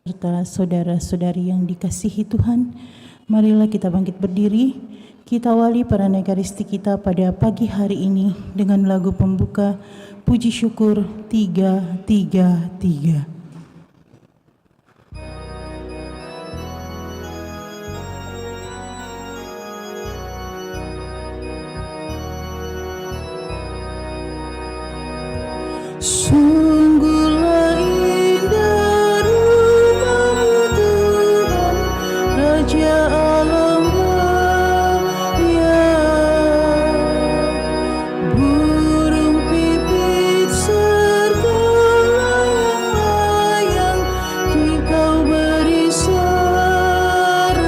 serta saudara-saudari yang dikasihi Tuhan, marilah kita bangkit berdiri. Kita awali perayaan Ekaristi kita pada pagi hari ini dengan lagu pembuka Puji Syukur 333. Sungguhlah indah rumah-Mu Tuhan, Raja alam raya. Burung pipit serta layang-layang di Kau beri sarang.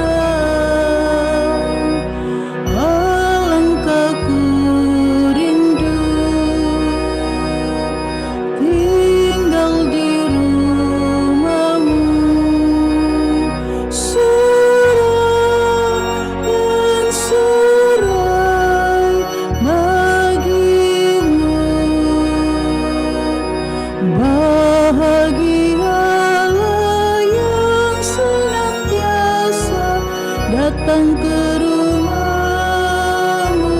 Alangkah ku rindu tinggal di rumah-Mu, surau dan serai bagi-Mu. Bahagialah yang senantiasa datang ke rumah-Mu.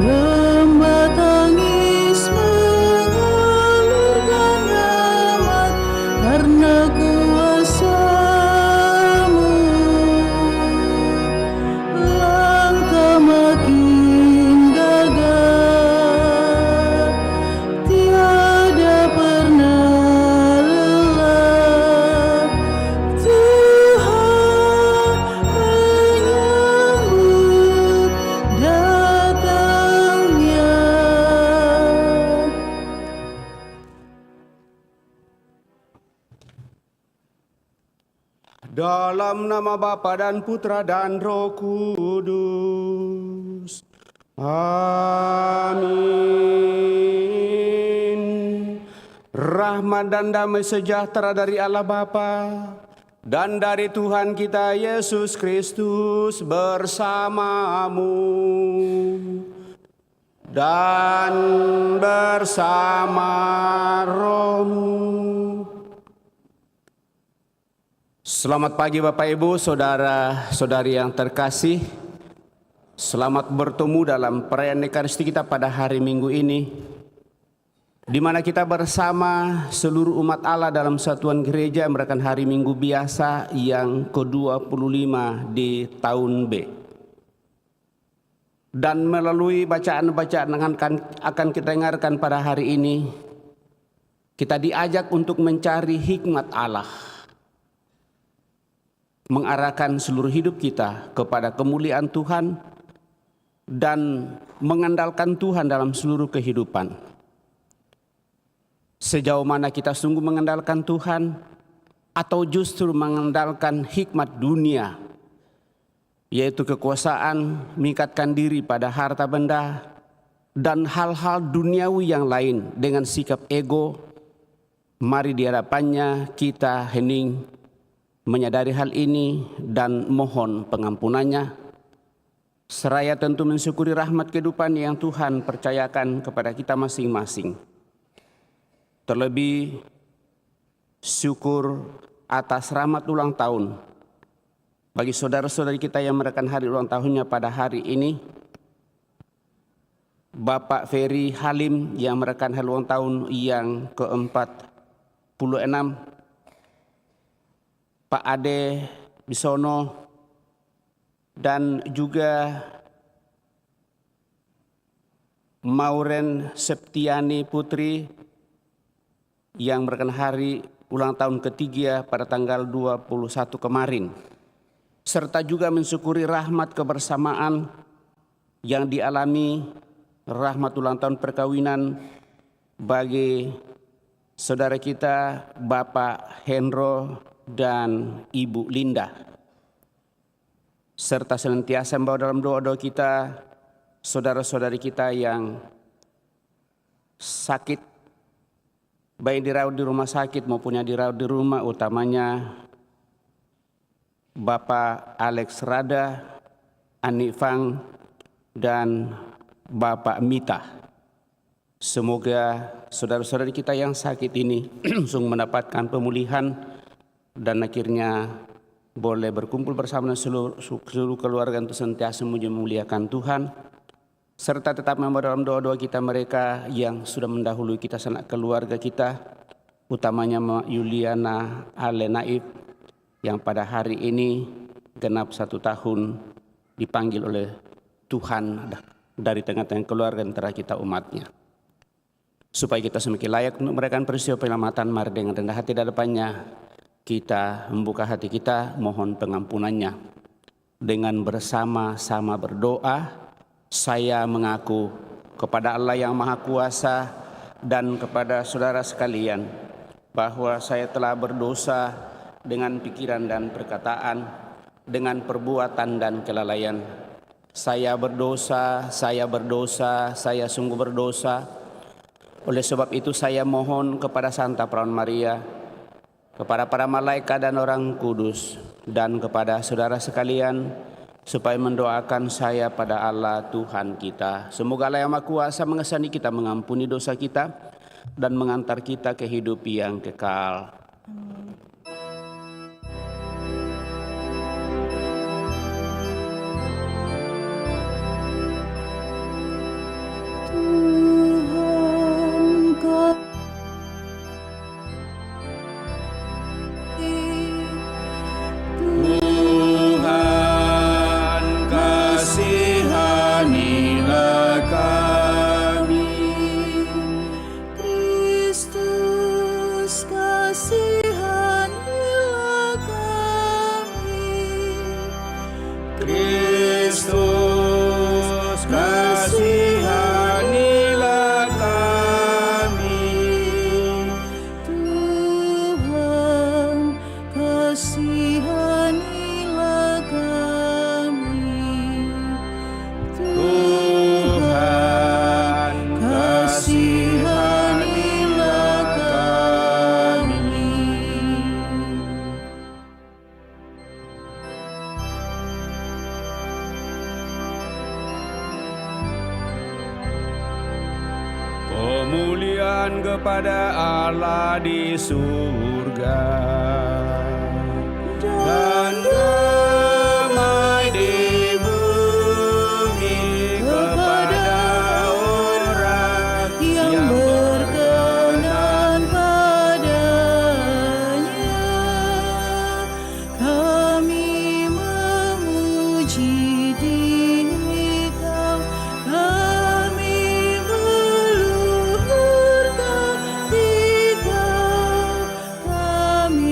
Lembah tangis mengalirkan rahmat karena kuasa-Mu. Langkah makin gagah, tiada pernah lelah. Tuhan menyambut datangnya. Dalam nama Bapa dan Putra dan Roh Kudus. Amin. Rahmat dan damai sejahtera dari Allah Bapa dan dari Tuhan kita Yesus Kristus bersamamu dan bersama rohmu. Selamat pagi Bapak Ibu, saudara-saudari yang terkasih. Selamat bertemu dalam perayaan Ekaristi kita pada hari Minggu ini, di mana kita bersama seluruh umat Allah dalam satuan gereja merayakan hari Minggu biasa yang ke-25 di tahun B. Dan melalui bacaan-bacaan yang akan kita dengarkan pada hari ini, kita diajak untuk mencari hikmat Allah, mengarahkan seluruh hidup kita kepada kemuliaan Tuhan dan mengandalkan Tuhan dalam seluruh kehidupan. Sejauh mana kita sungguh mengandalkan Tuhan atau justru mengandalkan hikmat dunia, yaitu kekuasaan, mengikatkan diri pada harta benda dan hal-hal duniawi yang lain dengan sikap ego. Mari di hadapannya kita hening menyadari hal ini dan mohon pengampunannya, seraya tentu mensyukuri rahmat kehidupan yang Tuhan percayakan kepada kita masing-masing. Terlebih syukur atas rahmat ulang tahun bagi saudara-saudari kita yang merayakan hari ulang tahunnya pada hari ini. Bapak Ferry Halim yang merayakan hari ulang tahun yang ke-46, Pak Ade Bisono, dan juga Mauren Septiani Putri yang merayakan hari ulang tahun ketiga pada tanggal 21 kemarin. Serta juga mensyukuri rahmat kebersamaan yang dialami, rahmat ulang tahun perkawinan bagi saudara kita Bapak Hendro dan Ibu Linda, serta senantiasa membawa dalam doa-doa kita saudara-saudari kita yang sakit, baik dirawat di rumah sakit maupun yang dirawat di rumah, utamanya Bapak Alex Rada, Ani Fang, dan Bapak Mita. Semoga saudara-saudari kita yang sakit ini sungguh mendapatkan pemulihan dan akhirnya boleh berkumpul bersama seluruh keluarga untuk senantiasa memuliakan Tuhan, serta tetap membawa dalam doa-doa kita mereka yang sudah mendahului kita sanak keluarga kita, utamanya Mak Yuliana Ale Naib yang pada hari ini genap 1 tahun dipanggil oleh Tuhan dari tengah-tengah keluarga antara kita umatnya. Supaya kita semakin layak untuk memberikan peristiwa penyelamatan, mari dengan rendah hati di hadapannya kita membuka hati kita mohon pengampunannya. Dengan bersama-sama berdoa, saya mengaku kepada Allah yang Maha Kuasa dan kepada saudara sekalian bahwa saya telah berdosa dengan pikiran dan perkataan, dengan perbuatan dan kelalaian. Saya berdosa, saya sungguh berdosa. Oleh sebab itu saya mohon kepada Santa Perawan Maria, kepada para malaikat dan orang kudus, dan kepada saudara sekalian, supaya mendoakan saya pada Allah Tuhan kita. Semoga Allah yang Maha Kuasa mengesani kita, mengampuni dosa kita, dan mengantar kita ke hidup yang kekal. Kemuliaan kepada Allah di surga dan damai di bumi kepada orang yang berkenan padanya. Kami memuji Diri Kau, kami meluhurkan Di Kau, kami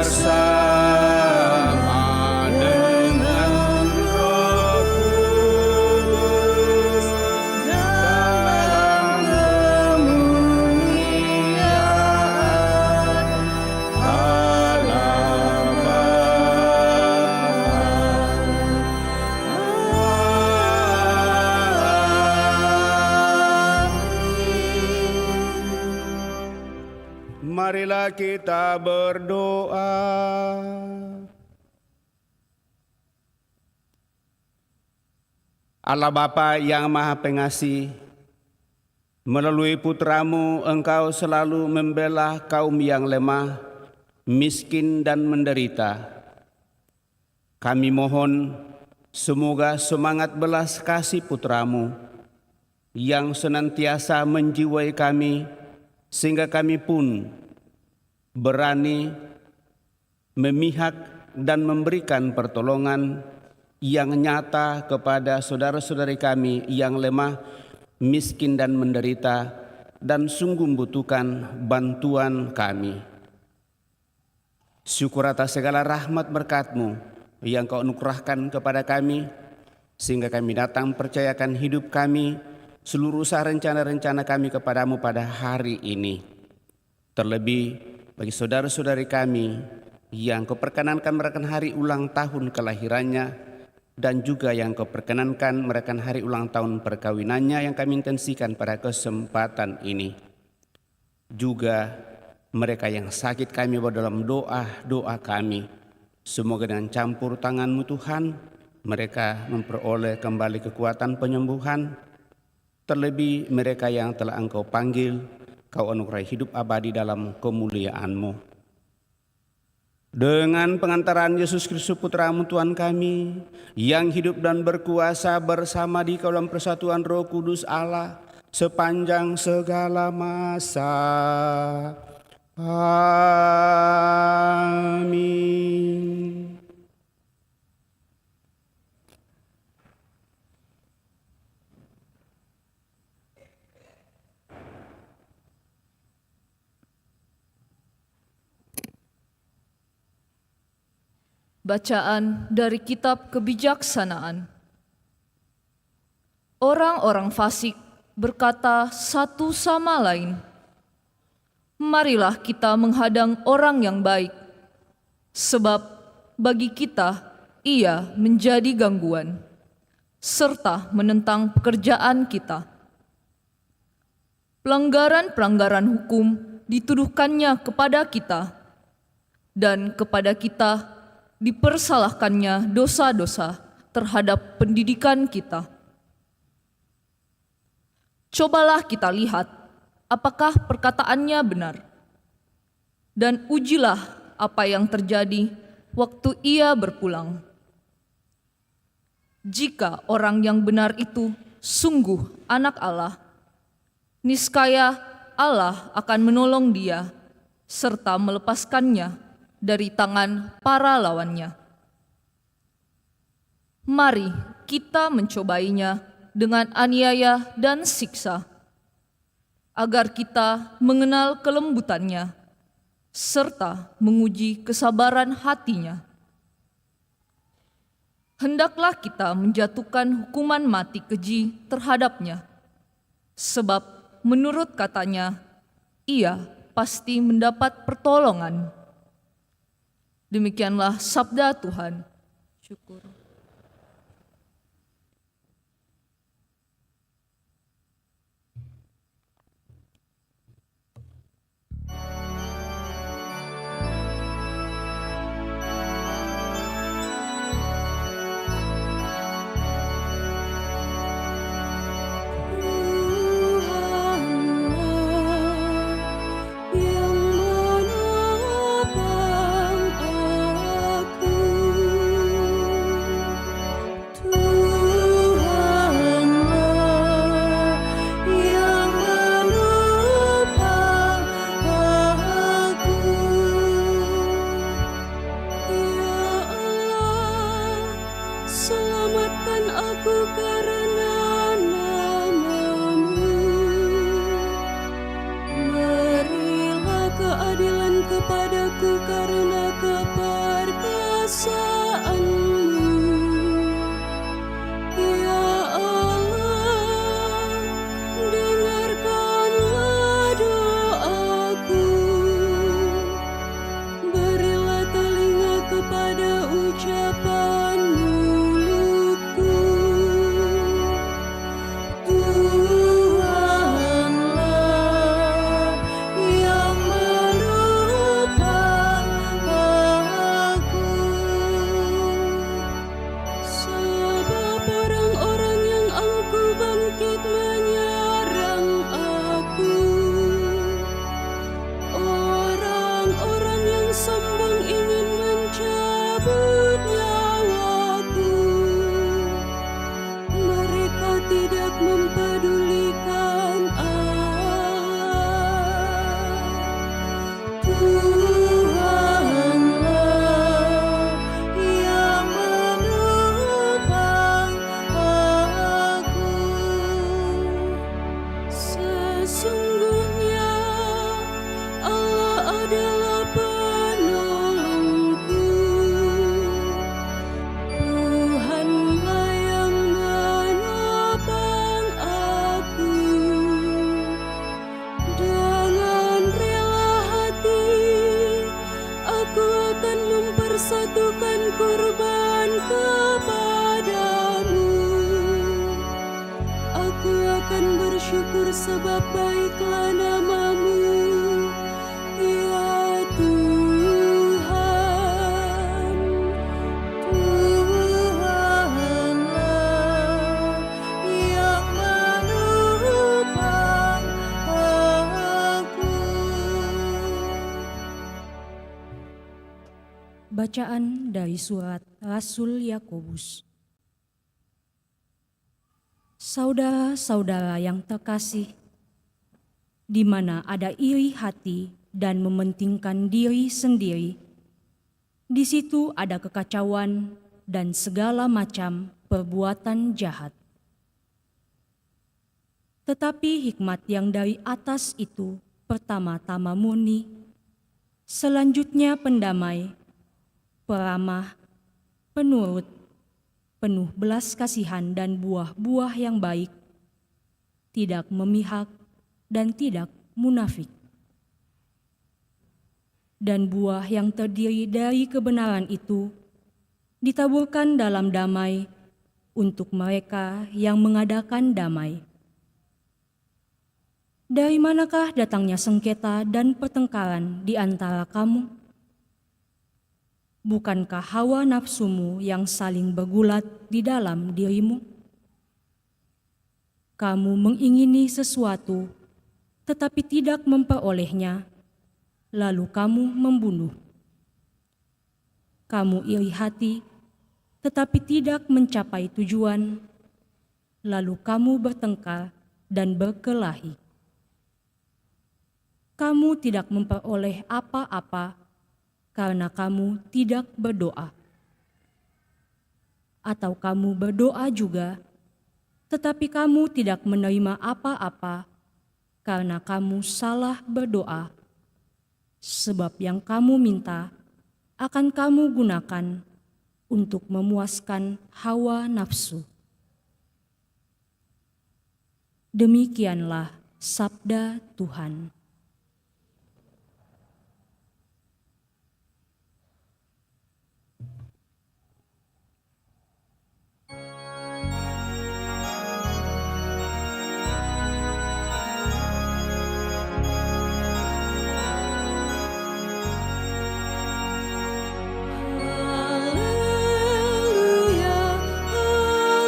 bersama dengan Roh Kudus dalam kemuliaan Allah Bapa. Marilah kita berdoa. Allah Bapa yang Maha Pengasih, melalui putramu Engkau selalu membela kaum yang lemah, miskin dan menderita. Kami mohon semoga semangat belas kasih putramu yang senantiasa menjiwai kami, sehingga kami pun berani memihak dan memberikan pertolongan yang nyata kepada saudara-saudari kami yang lemah, miskin dan menderita, dan sungguh membutuhkan bantuan kami. Syukur atas segala rahmat berkat-Mu yang Kau anugerahkan kepada kami, sehingga kami datang percayakan hidup kami, seluruh usaha rencana-rencana kami kepadamu pada hari ini. Terlebih bagi saudara-saudari kami yang Kau perkenankan merayakan hari ulang tahun kelahirannya, dan juga yang Kau perkenankan merayakan hari ulang tahun perkawinannya yang kami intensikan pada kesempatan ini. Juga mereka yang sakit kami bawa dalam doa-doa kami. Semoga dengan campur tangan-Mu Tuhan, mereka memperoleh kembali kekuatan penyembuhan. Terlebih mereka yang telah Engkau panggil, Kau anugerahi hidup abadi dalam kemuliaan-Mu. Dengan pengantaran Yesus Kristus Putra-Mu Tuhan kami, yang hidup dan berkuasa bersama di dalam persatuan Roh Kudus Allah sepanjang segala masa. Amin. Bacaan dari Kitab Kebijaksanaan. Orang-orang fasik berkata satu sama lain, "Marilah kita menghadang orang yang baik, sebab bagi kita ia menjadi gangguan, serta menentang pekerjaan kita." Pelanggaran-pelanggaran hukum dituduhkannya kepada kita, dan kepada kita dipersalahkannya dosa-dosa terhadap pendidikan kita. Cobalah kita lihat apakah perkataannya benar, dan ujilah apa yang terjadi waktu ia berpulang. Jika orang yang benar itu sungguh anak Allah, niscaya Allah akan menolong dia serta melepaskannya dari tangan para lawannya. Mari kita mencobainya dengan aniaya dan siksa, agar kita mengenal kelembutannya serta menguji kesabaran hatinya. Hendaklah kita menjatuhkan hukuman mati keji terhadapnya, sebab menurut katanya, ia pasti mendapat pertolongan. Demikianlah sabda Tuhan. Syukur. kekuasaan-Mu. Ya Allah, dengarkanlah doaku. Berilah telinga kepada ucapan mulutku. Tuhanlah yang menopang aku. Sebab orang-orang yang angkuh bangkit menyerang aku. Orang-orang yang sombong ingin mencabut nyawaku. Mereka tidak mempedulikan Allah. Tuhanlah yang menopang aku. Sesungguhnya Allah adalah penolongku. Tuhanlah yang menopang aku. Dengan rela hati aku akan mempersatukan kurban kepadamu. Aku akan bersyukur sebab baiklah nama-Mu, ya Tuhan. Tuhanlah yang menopang aku. Bacaan dari surat Rasul Yakobus. Saudara-saudara yang terkasih, di mana ada iri hati dan mementingkan diri sendiri, di situ ada kekacauan dan segala macam perbuatan jahat. Tetapi hikmat yang dari atas itu pertama-tama murni, selanjutnya pendamai, peramah, penurut, penuh belas kasihan dan buah-buah yang baik, tidak memihak dan tidak munafik. Dan buah yang terdiri dari kebenaran itu ditaburkan dalam damai untuk mereka yang mengadakan damai. Dari manakah datangnya sengketa dan pertengkaran di antara kamu? Bukankah hawa nafsumu yang saling bergulat di dalam dirimu? Kamu mengingini sesuatu, tetapi tidak memperolehnya, lalu kamu membunuh. Kamu iri hati, tetapi tidak mencapai tujuan, lalu kamu bertengkar dan berkelahi. Kamu tidak memperoleh apa-apa, karena kamu tidak berdoa. Atau kamu berdoa juga, tetapi kamu tidak menerima apa-apa, karena kamu salah berdoa. Sebab yang kamu minta akan kamu gunakan untuk memuaskan hawa nafsu. Demikianlah sabda Tuhan. Haleluya, haleluya,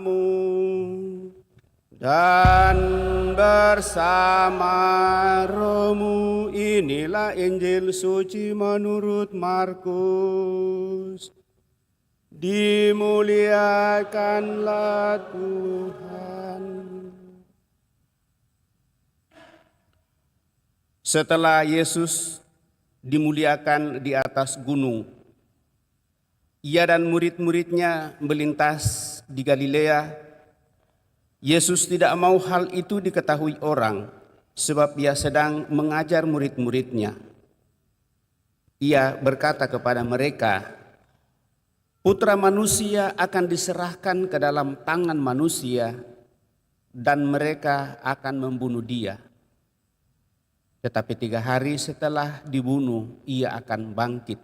bersamamu dan bersama rohmu. Inilah Injil suci menurut Markus. Dimuliakanlah Tuhan. Setelah Yesus dimuliakan di atas gunung, ia dan murid-muridnya melintas di Galilea. Yesus tidak mau hal itu diketahui orang, sebab ia sedang mengajar murid-muridnya. Ia berkata kepada mereka, Putra Manusia akan diserahkan ke dalam tangan manusia, dan mereka akan membunuh dia. Tetapi 3 hari setelah dibunuh, ia akan bangkit.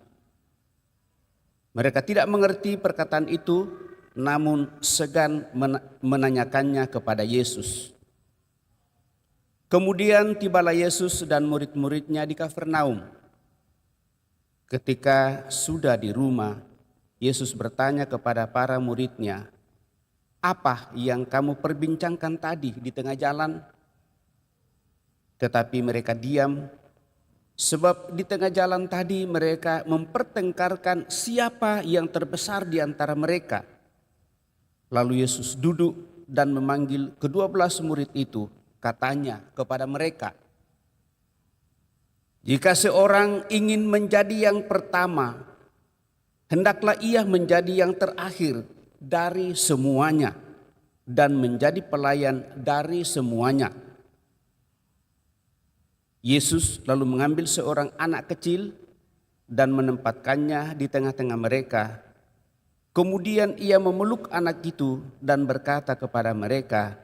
Mereka tidak mengerti perkataan itu, namun segan menanyakannya kepada Yesus. Kemudian tibalah Yesus dan murid-muridnya di Kapernaum. Ketika sudah di rumah, Yesus bertanya kepada para muridnya, "Apa yang kamu perbincangkan tadi di tengah jalan?" Tetapi mereka diam, sebab di tengah jalan tadi mereka mempertengkarkan siapa yang terbesar di antara mereka. Lalu Yesus duduk dan memanggil ke-12 murid itu, katanya kepada mereka, "Jika seorang ingin menjadi yang pertama, hendaklah ia menjadi yang terakhir dari semuanya dan menjadi pelayan dari semuanya." Yesus lalu mengambil seorang anak kecil dan menempatkannya di tengah-tengah mereka. Kemudian ia memeluk anak itu dan berkata kepada mereka,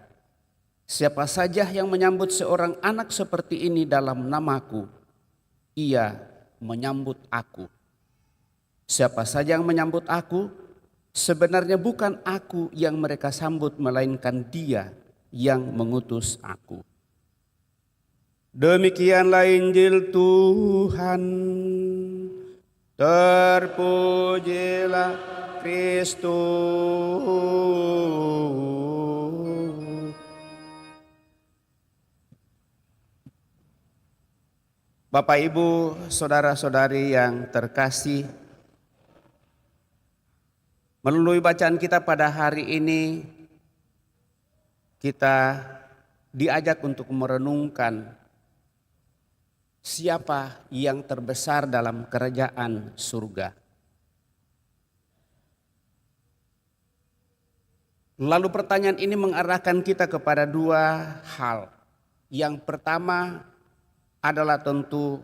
"Siapa saja yang menyambut seorang anak seperti ini dalam namaku, ia menyambut aku. Siapa saja yang menyambut aku, sebenarnya bukan aku yang mereka sambut, melainkan Dia yang mengutus aku." Demikianlah Injil Tuhan. Terpujilah Kristus. Bapak, Ibu, saudara-saudari yang terkasih, melalui bacaan kita pada hari ini, kita diajak untuk merenungkan siapa yang terbesar dalam kerajaan surga. Lalu pertanyaan ini mengarahkan kita kepada 2 hal. Yang pertama adalah tentu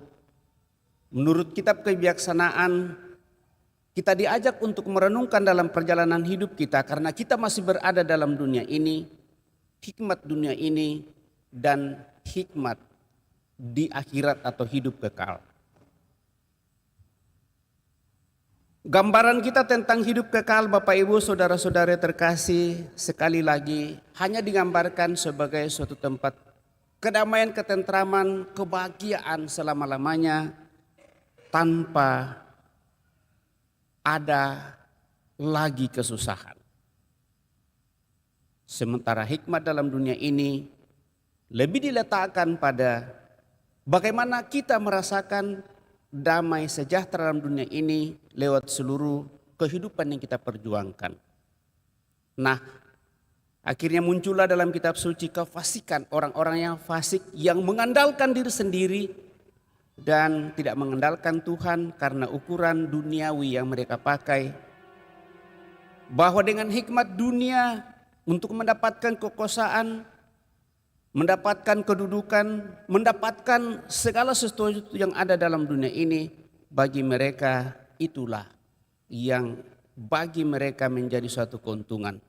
menurut kitab kebijaksanaan, kita diajak untuk merenungkan dalam perjalanan hidup kita karena kita masih berada dalam dunia ini, hikmat dunia ini dan hikmat di akhirat atau hidup kekal. Gambaran kita tentang hidup kekal, Bapak Ibu, saudara-saudara terkasih, sekali lagi hanya digambarkan sebagai suatu tempat kedamaian, ketentraman, kebahagiaan selama-lamanya tanpa ada lagi kesusahan. Sementara hikmat dalam dunia ini lebih diletakkan pada bagaimana kita merasakan damai sejahtera dalam dunia ini lewat seluruh kehidupan yang kita perjuangkan. Nah, akhirnya muncullah dalam kitab suci kefasikan, orang-orang yang fasik yang mengandalkan diri sendiri dan tidak mengandalkan Tuhan karena ukuran duniawi yang mereka pakai. Bahwa dengan hikmat dunia untuk mendapatkan kekuasaan, mendapatkan kedudukan, mendapatkan segala sesuatu yang ada dalam dunia ini, bagi mereka itulah yang bagi mereka menjadi suatu keuntungan.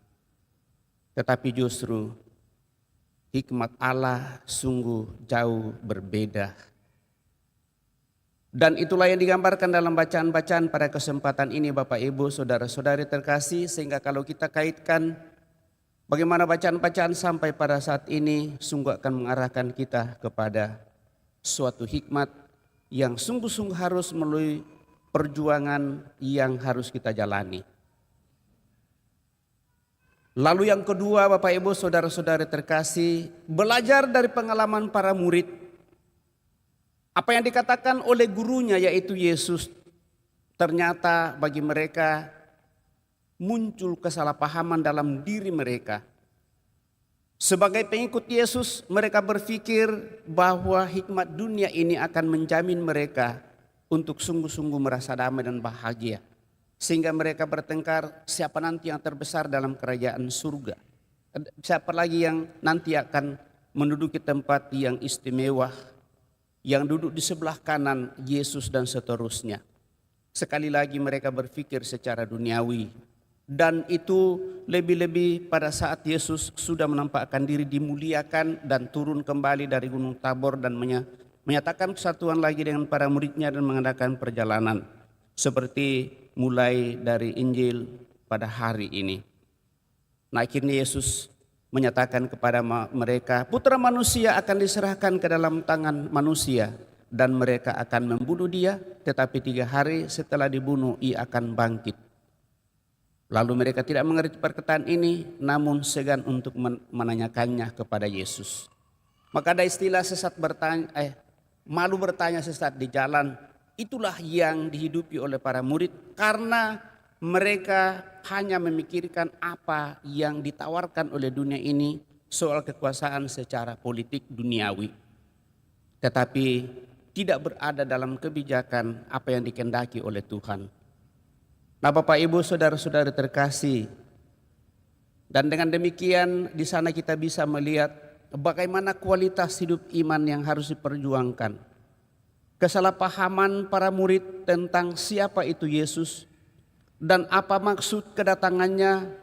Tetapi justru hikmat Allah sungguh jauh berbeda. Dan itulah yang digambarkan dalam bacaan-bacaan pada kesempatan ini, Bapak Ibu, saudara-saudari terkasih, sehingga kalau kita kaitkan bagaimana bacaan-bacaan sampai pada saat ini sungguh akan mengarahkan kita kepada suatu hikmat yang sungguh-sungguh harus melalui perjuangan yang harus kita jalani. Lalu yang kedua, Bapak Ibu Saudara-saudara terkasih, belajar dari pengalaman para murid. Apa yang dikatakan oleh gurunya yaitu Yesus, ternyata bagi mereka muncul kesalahpahaman dalam diri mereka. Sebagai pengikut Yesus, mereka berpikir bahwa hikmat dunia ini akan menjamin mereka untuk sungguh-sungguh merasa damai dan bahagia. Sehingga mereka bertengkar, siapa nanti yang terbesar dalam kerajaan surga. Siapa lagi yang nanti akan menduduki tempat yang istimewa, yang duduk di sebelah kanan Yesus dan seterusnya. Sekali lagi mereka berpikir secara duniawi. Dan itu lebih-lebih pada saat Yesus sudah menampakkan diri dimuliakan dan turun kembali dari Gunung Tabor dan menyatakan kesatuan lagi dengan para muridnya dan mengadakan perjalanan. Seperti mulai dari Injil pada hari ini. Nah, akhirnya Yesus menyatakan kepada mereka, putra manusia akan diserahkan ke dalam tangan manusia dan mereka akan membunuh dia, tetapi 3 hari setelah dibunuh ia akan bangkit. Lalu mereka tidak mengerti perkataan ini, namun segan untuk menanyakannya kepada Yesus. Maka ada istilah malu bertanya sesat di jalan. Itulah yang dihidupi oleh para murid karena mereka hanya memikirkan apa yang ditawarkan oleh dunia ini soal kekuasaan secara politik duniawi. Tetapi tidak berada dalam kebijakan apa yang dikehendaki oleh Tuhan. Nah, Bapak Ibu Saudara-saudara terkasih, dan dengan demikian di sana kita bisa melihat bagaimana kualitas hidup iman yang harus diperjuangkan. Kesalahpahaman para murid tentang siapa itu Yesus dan apa maksud kedatangannya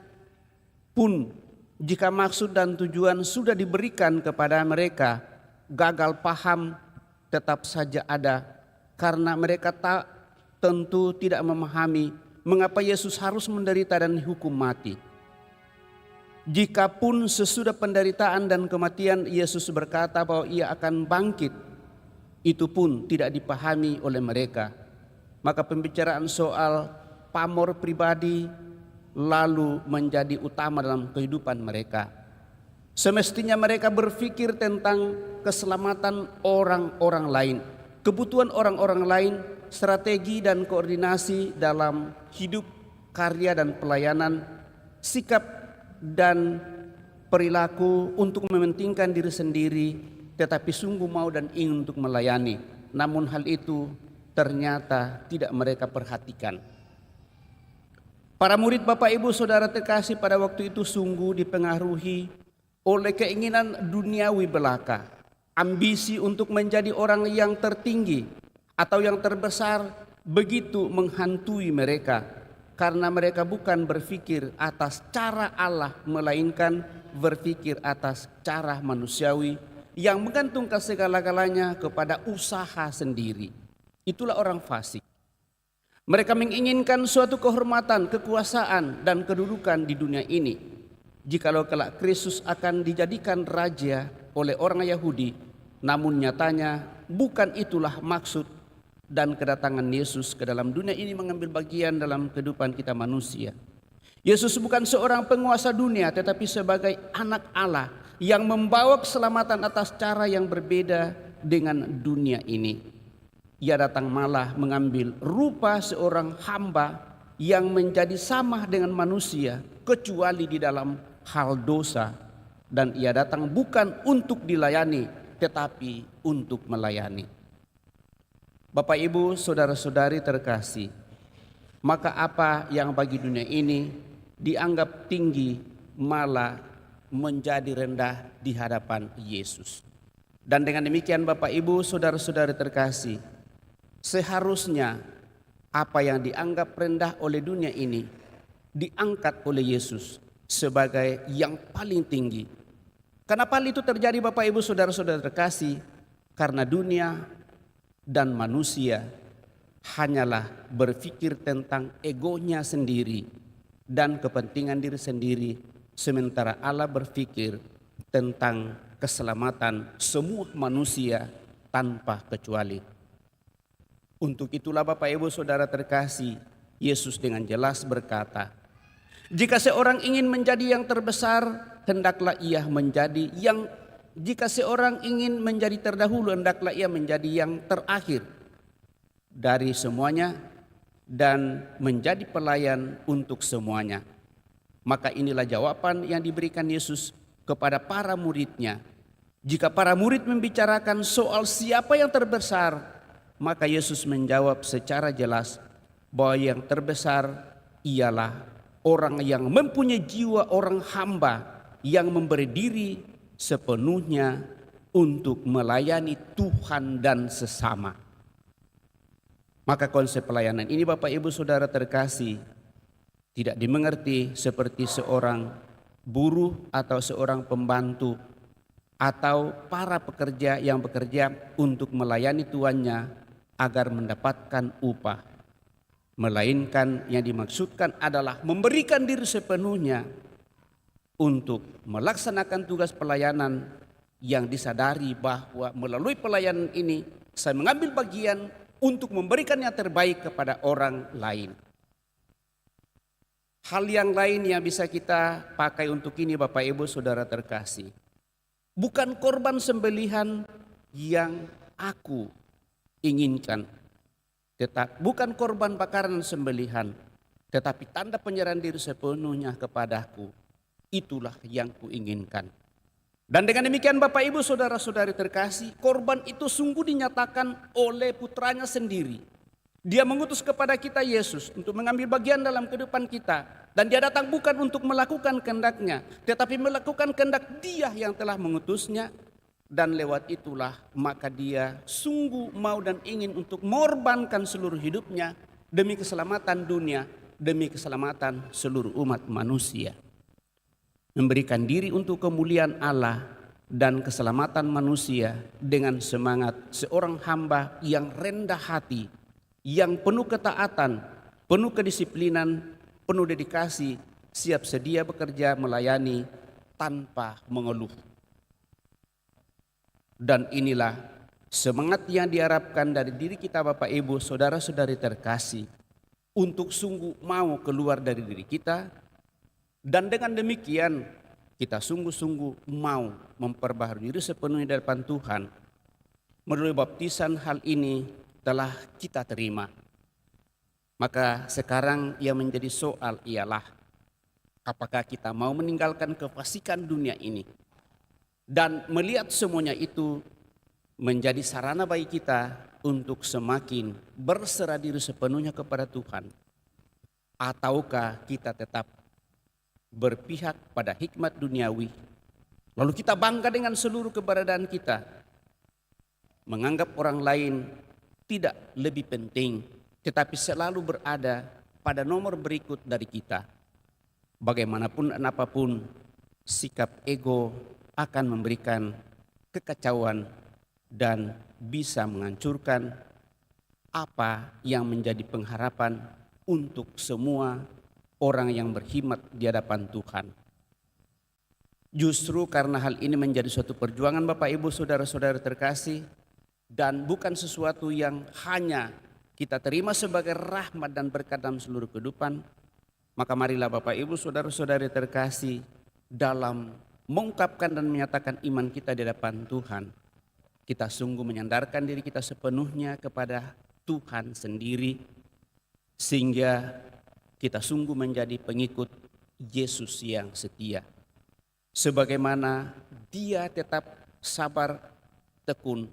pun, jika maksud dan tujuan sudah diberikan kepada mereka, gagal paham tetap saja ada karena mereka tentu tidak memahami mengapa Yesus harus menderita dan dihukum mati. Jikapun sesudah penderitaan dan kematian Yesus berkata bahwa ia akan bangkit, itu pun tidak dipahami oleh mereka. Maka pembicaraan soal pamor pribadi lalu menjadi utama dalam kehidupan mereka. Semestinya mereka berpikir tentang keselamatan orang-orang lain, kebutuhan orang-orang lain, strategi dan koordinasi dalam hidup, karya dan pelayanan, sikap dan perilaku untuk mementingkan diri sendiri, tetapi sungguh mau dan ingin untuk melayani. Namun hal itu ternyata tidak mereka perhatikan. Para murid Bapak Ibu Saudara terkasih pada waktu itu sungguh dipengaruhi oleh keinginan duniawi belaka, ambisi untuk menjadi orang yang tertinggi atau yang terbesar begitu menghantui mereka, karena mereka bukan berpikir atas cara Allah melainkan berpikir atas cara manusiawi yang menggantungkan segala-galanya kepada usaha sendiri. Itulah orang fasik. Mereka menginginkan suatu kehormatan, kekuasaan dan kedudukan di dunia ini. Jikalau kelak Kristus akan dijadikan raja oleh orang Yahudi, namun nyatanya bukan itulah maksud dan kedatangan Yesus ke dalam dunia ini mengambil bagian dalam kehidupan kita manusia. Yesus bukan seorang penguasa dunia, tetapi sebagai anak Allah yang membawa keselamatan atas cara yang berbeda dengan dunia ini. Ia datang malah mengambil rupa seorang hamba yang menjadi sama dengan manusia kecuali di dalam hal dosa, dan ia datang bukan untuk dilayani tetapi untuk melayani. Bapak Ibu Saudara-saudari terkasih, maka apa yang bagi dunia ini dianggap tinggi malah menjadi rendah di hadapan Yesus. Dan dengan demikian Bapak Ibu Saudara-saudari terkasih, seharusnya apa yang dianggap rendah oleh dunia ini diangkat oleh Yesus sebagai yang paling tinggi. Kenapa hal itu terjadi Bapak Ibu Saudara-saudara terkasih? Karena dunia dan manusia hanyalah berpikir tentang egonya sendiri dan kepentingan diri sendiri, sementara Allah berpikir tentang keselamatan semua manusia tanpa kecuali. Untuk itulah Bapak Ibu Saudara terkasih, Yesus dengan jelas berkata, Jika seorang ingin menjadi yang terbesar, hendaklah ia menjadi yang jika seorang ingin menjadi terdahulu, hendaklah ia menjadi yang terakhir dari semuanya dan menjadi pelayan untuk semuanya. Maka inilah jawaban yang diberikan Yesus kepada para muridnya. Jika para murid membicarakan soal siapa yang terbesar, maka Yesus menjawab secara jelas bahwa yang terbesar ialah orang yang mempunyai jiwa orang hamba yang memberi diri sepenuhnya untuk melayani Tuhan dan sesama. Maka konsep pelayanan ini Bapak Ibu Saudara terkasih tidak dimengerti seperti seorang buruh atau seorang pembantu atau para pekerja yang bekerja untuk melayani tuannya agar mendapatkan upah. Melainkan yang dimaksudkan adalah memberikan diri sepenuhnya untuk melaksanakan tugas pelayanan yang disadari bahwa melalui pelayanan ini saya mengambil bagian untuk memberikan yang terbaik kepada orang lain. Hal yang lain yang bisa kita pakai untuk ini Bapak Ibu Saudara terkasih. Bukan korban sembelihan yang aku inginkan. Bukan korban bakaran sembelihan, tetapi tanda penyerahan diri sepenuhnya kepadaku. Itulah yang kuinginkan. Dan dengan demikian Bapak Ibu Saudara-saudari terkasih, korban itu sungguh dinyatakan oleh putranya sendiri. Dia mengutus kepada kita Yesus untuk mengambil bagian dalam kehidupan kita. Dan dia datang bukan untuk melakukan kehendaknya, tetapi melakukan kehendak Dia yang telah mengutusnya. Dan lewat itulah maka dia sungguh mau dan ingin untuk mengorbankan seluruh hidupnya demi keselamatan dunia, demi keselamatan seluruh umat manusia. Memberikan diri untuk kemuliaan Allah dan keselamatan manusia dengan semangat seorang hamba yang rendah hati, yang penuh ketaatan, penuh kedisiplinan, penuh dedikasi, siap sedia bekerja melayani tanpa mengeluh. Dan inilah semangat yang diharapkan dari diri kita Bapak Ibu Saudara-saudari terkasih untuk sungguh mau keluar dari diri kita, dan dengan demikian kita sungguh-sungguh mau memperbaharui diri sepenuhnya di depan Tuhan. Melalui baptisan hal ini telah kita terima. Maka sekarang yang menjadi soal ialah apakah kita mau meninggalkan kefasikan dunia ini dan melihat semuanya itu menjadi sarana bagi kita untuk semakin berserah diri sepenuhnya kepada Tuhan. Ataukah kita tetap berpihak pada hikmat duniawi, lalu kita bangga dengan seluruh keberadaan kita, menganggap orang lain tidak lebih penting, tetapi selalu berada pada nomor berikut dari kita. Bagaimanapun dan apapun, sikap ego akan memberikan kekacauan dan bisa menghancurkan apa yang menjadi pengharapan untuk semua orang yang berkhidmat di hadapan Tuhan. Justru karena hal ini menjadi suatu perjuangan Bapak Ibu Saudara-saudara terkasih, dan bukan sesuatu yang hanya kita terima sebagai rahmat dan berkat dalam seluruh kehidupan, maka marilah Bapak Ibu Saudara-saudari terkasih dalam mengungkapkan dan menyatakan iman kita di hadapan Tuhan, kita sungguh menyandarkan diri kita sepenuhnya kepada Tuhan sendiri, sehingga kita sungguh menjadi pengikut Yesus yang setia. Sebagaimana Dia tetap sabar tekun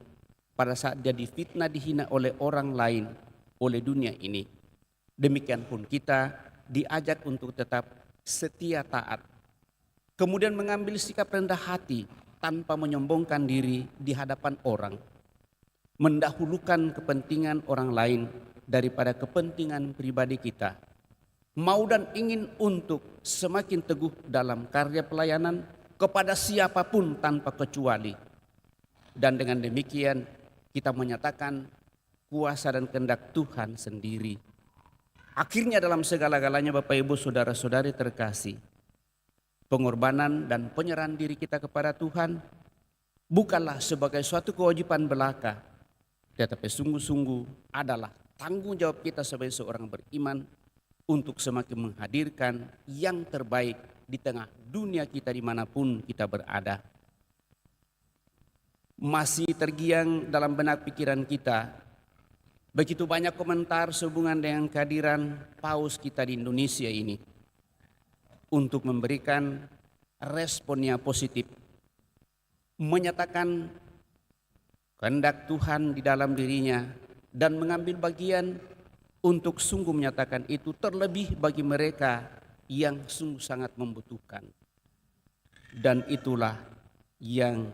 pada saat Dia difitnah, dihina oleh orang lain, oleh dunia ini. Demikian pun kita diajak untuk tetap setia taat, kemudian mengambil sikap rendah hati tanpa menyombongkan diri di hadapan orang, mendahulukan kepentingan orang lain daripada kepentingan pribadi kita, mau dan ingin untuk semakin teguh dalam karya pelayanan kepada siapapun tanpa kecuali. Dan dengan demikian kita menyatakan kuasa dan kehendak Tuhan sendiri. Akhirnya dalam segala-galanya Bapak Ibu Saudara-saudari terkasih, pengorbanan dan penyerahan diri kita kepada Tuhan bukanlah sebagai suatu kewajiban belaka, tetapi sungguh-sungguh adalah tanggung jawab kita sebagai seorang beriman untuk semakin menghadirkan yang terbaik di tengah dunia kita dimanapun kita berada. Masih tergiang dalam benak pikiran kita begitu banyak komentar sehubungan dengan kehadiran paus kita di Indonesia ini untuk memberikan responnya positif, menyatakan kehendak Tuhan di dalam dirinya dan mengambil bagian untuk sungguh menyatakan itu, terlebih bagi mereka yang sungguh sangat membutuhkan. Dan itulah yang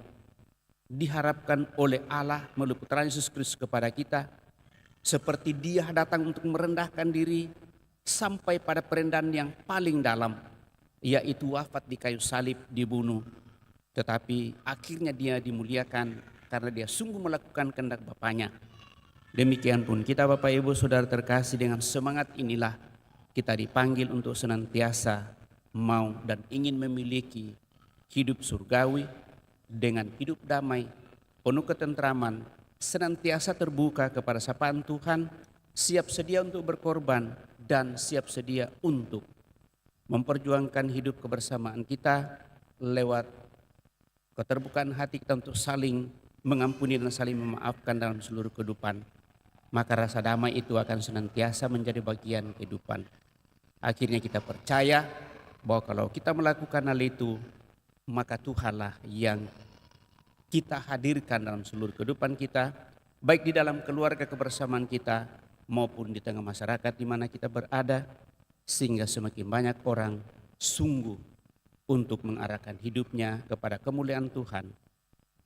diharapkan oleh Allah melalui Putra Yesus Kristus kepada kita, seperti Dia datang untuk merendahkan diri sampai pada perendahan yang paling dalam, yaitu wafat di kayu salib, dibunuh. Tetapi akhirnya Dia dimuliakan karena Dia sungguh melakukan kehendak Bapaknya. Demikian pun kita Bapak Ibu Saudara terkasih, dengan semangat inilah kita dipanggil untuk senantiasa mau dan ingin memiliki hidup surgawi dengan hidup damai, penuh ketentraman, senantiasa terbuka kepada sapaan Tuhan, siap sedia untuk berkorban dan siap sedia untuk memperjuangkan hidup kebersamaan kita lewat keterbukaan hati kita untuk saling mengampuni dan saling memaafkan dalam seluruh kehidupan. Maka rasa damai itu akan senantiasa menjadi bagian kehidupan. Akhirnya kita percaya bahwa kalau kita melakukan hal itu, maka Tuhanlah yang kita hadirkan dalam seluruh kehidupan kita, baik di dalam keluarga kebersamaan kita maupun di tengah masyarakat di mana kita berada, sehingga semakin banyak orang sungguh untuk mengarahkan hidupnya kepada kemuliaan Tuhan.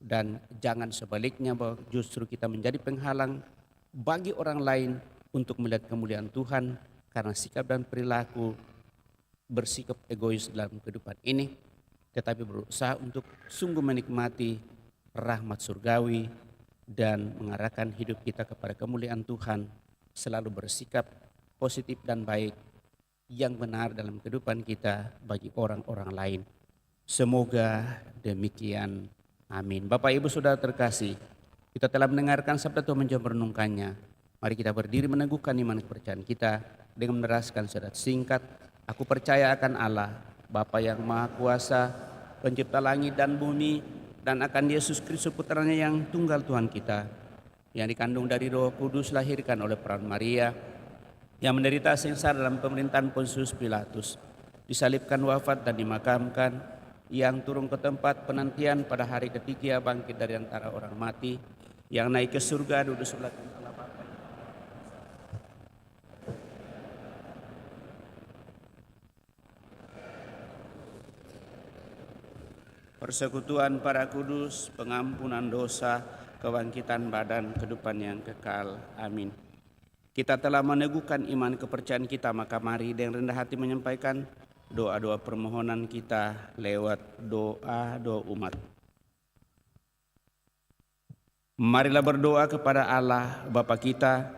Dan jangan sebaliknya bahwa justru kita menjadi penghalang bagi orang lain untuk melihat kemuliaan Tuhan karena sikap dan perilaku bersikap egois dalam kehidupan ini, tetapi berusaha untuk sungguh menikmati rahmat surgawi dan mengarahkan hidup kita kepada kemuliaan Tuhan, selalu bersikap positif dan baik yang benar dalam kehidupan kita bagi orang-orang lain. Semoga demikian. Amin. Bapak Ibu Saudara terkasih, kita telah mendengarkan sabda Tuhan, mencoba merenungkannya. Mari kita berdiri meneguhkan iman kepercayaan kita dengan meneraskan syahadat singkat. Aku percaya akan Allah, Bapa yang Maha Kuasa, Pencipta langit dan bumi, dan akan Yesus Kristus Putranya yang tunggal Tuhan kita, yang dikandung dari Roh Kudus, lahirkan oleh peran Maria, yang menderita sengsara dalam pemerintahan Pontius Pilatus, disalibkan, wafat dan dimakamkan, yang turun ke tempat penantian pada hari ketiga, bangkit dari antara orang mati, yang naik ke surga, duduk sebelah kanan Allah Bapa. Persekutuan para kudus, pengampunan dosa, kebangkitan badan, kehidupan yang kekal. Amin. Kita telah meneguhkan iman kepercayaan kita, maka mari dengan rendah hati menyampaikan doa-doa permohonan kita lewat doa-doa umat. Marilah berdoa kepada Allah Bapa kita,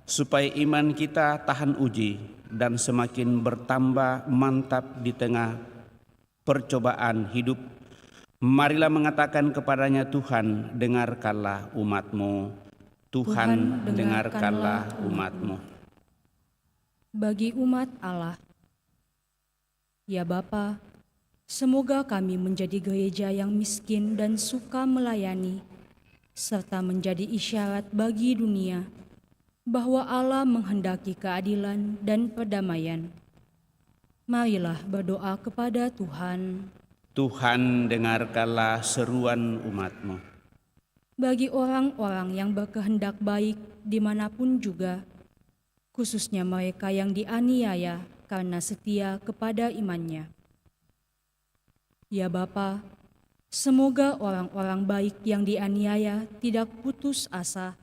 supaya iman kita tahan uji dan semakin bertambah mantap di tengah percobaan hidup. Marilah mengatakan kepadanya, Tuhan dengarkanlah umat-Mu. Tuhan dengarkanlah umat-Mu. Bagi umat Allah, ya Bapa, semoga kami menjadi gereja yang miskin dan suka melayani, serta menjadi isyarat bagi dunia bahwa Allah menghendaki keadilan dan perdamaian. Marilah berdoa kepada Tuhan. Tuhan dengarkanlah seruan umat-Mu. Bagi orang-orang yang berkehendak baik dimanapun juga, khususnya mereka yang dianiaya karena setia kepada imannya. Ya Bapa, semoga orang-orang baik yang dianiaya tidak putus asa,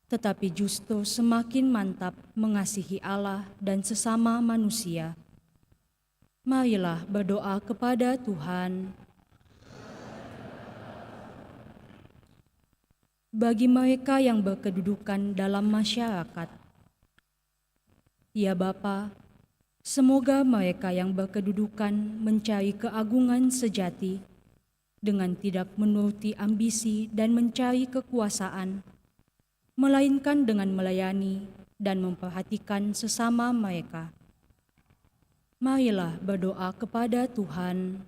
tetapi justru semakin mantap mengasihi Allah dan sesama manusia. Marilah berdoa kepada Tuhan. Bagi mereka yang berkedudukan dalam masyarakat, ya Bapa, semoga mereka yang berkedudukan mencari keagungan sejati dengan tidak menuruti ambisi dan mencari kekuasaan, melainkan dengan melayani dan memperhatikan sesama mereka. Marilah berdoa kepada Tuhan.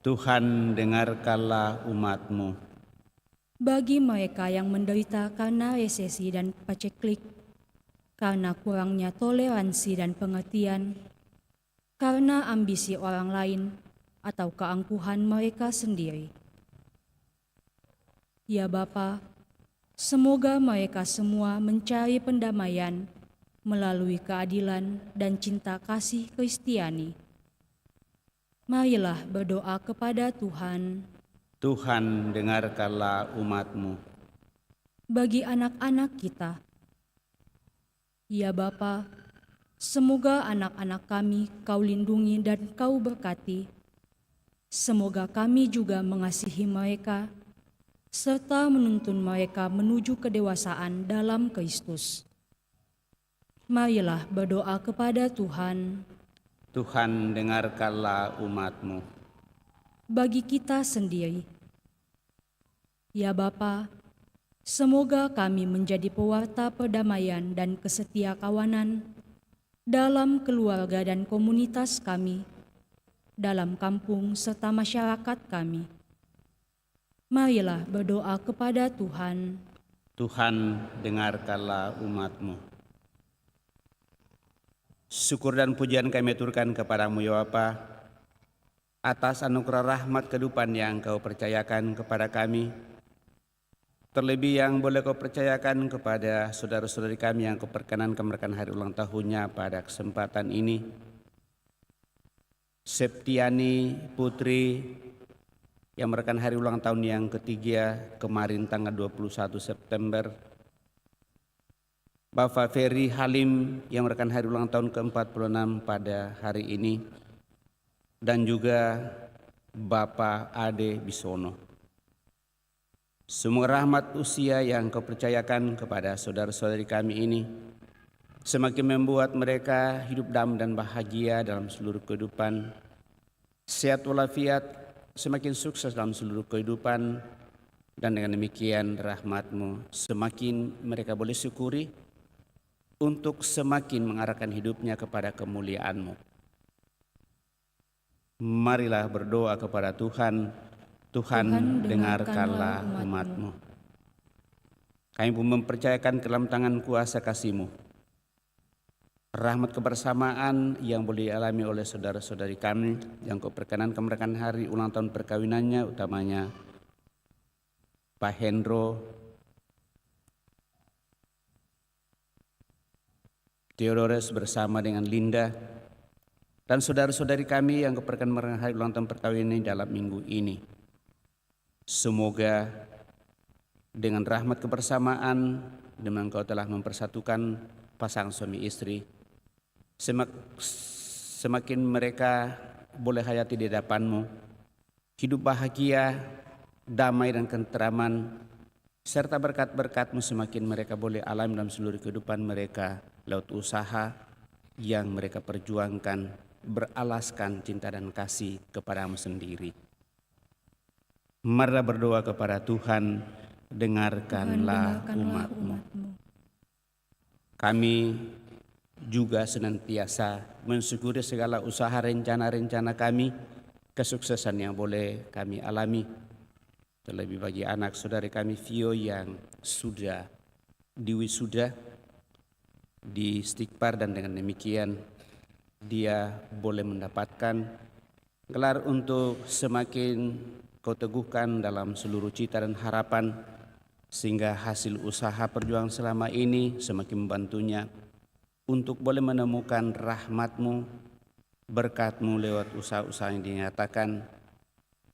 Tuhan, dengarkanlah umat-Mu. Bagi mereka yang menderita karena resesi dan paceklik, karena kurangnya toleransi dan pengertian, karena ambisi orang lain atau keangkuhan mereka sendiri. Ya Bapa, semoga mereka semua mencari pendamaian melalui keadilan dan cinta kasih Kristiani. Marilah berdoa kepada Tuhan. Tuhan, dengarkanlah umat-Mu. Bagi anak-anak kita, ya Bapa, semoga anak-anak kami Kau lindungi dan Kau berkati. Semoga kami juga mengasihi mereka, serta menuntun mereka menuju kedewasaan dalam Kristus. Marilah berdoa kepada Tuhan. Tuhan, dengarkanlah umat-Mu. Bagi kita sendiri, ya Bapa, semoga kami menjadi pewarta perdamaian dan kesetia kawanan dalam keluarga dan komunitas kami, dalam kampung serta masyarakat kami. Marilah berdoa kepada Tuhan. Tuhan, dengarkanlah umat-Mu. Syukur dan pujian kami aturkan kepadamu ya Bapa, atas anugerah rahmat kehidupan yang Kau percayakan kepada kami, terlebih yang boleh Kau percayakan kepada saudara-saudari kami yang Kau perkenankan merayakan hari ulang tahunnya pada kesempatan ini. Septiani Putri yang merayakan hari ulang tahun yang ketiga kemarin tanggal 21 September. Bapak Ferry Halim yang merayakan hari ulang tahun ke-46 pada hari ini. Dan juga Bapak Ade Bisono. Semua rahmat usia yang Kau percayakan kepada saudara-saudari kami ini semakin membuat mereka hidup damai dan bahagia dalam seluruh kehidupan, sehat walafiat, semakin sukses dalam seluruh kehidupan, dan dengan demikian rahmat-Mu semakin mereka boleh syukuri untuk semakin mengarahkan hidupnya kepada kemuliaan-Mu. Marilah berdoa kepada Tuhan. Tuhan, dengarkanlah umat-Mu. Kami pun mempercayakan ke dalam tangan kuasa kasih-Mu rahmat kebersamaan yang boleh dialami oleh saudara-saudari kami yang Kau perkenankan merayakan hari ulang tahun perkawinannya, utamanya Pak Hendro, Theodores bersama dengan Linda, dan saudara-saudari kami yang Kau perkenankan merayakan hari ulang tahun perkawinan ini dalam minggu ini. Semoga dengan rahmat kebersamaan dengan Kau telah mempersatukan pasangan suami istri, semakin mereka boleh hayati di hadapan-Mu, hidup bahagia, damai dan ketenteraman, serta berkat-berkat-Mu semakin mereka boleh alami dalam seluruh kehidupan mereka lewat usaha yang mereka perjuangkan, beralaskan cinta dan kasih kepada-Mu sendiri. Marilah berdoa kepada Tuhan, dengarkanlah umat-Mu. Kami juga senantiasa mensyukuri segala usaha rencana-rencana kami, kesuksesan yang boleh kami alami. Terlebih bagi anak saudari kami Vio yang sudah diwisuda di Stikpar, dan dengan demikian dia boleh mendapatkan gelar untuk semakin Kau teguhkan dalam seluruh cita dan harapan, sehingga hasil usaha perjuangan selama ini semakin membantunya untuk boleh menemukan rahmat-Mu, berkat-Mu lewat usaha-usaha yang dinyatakan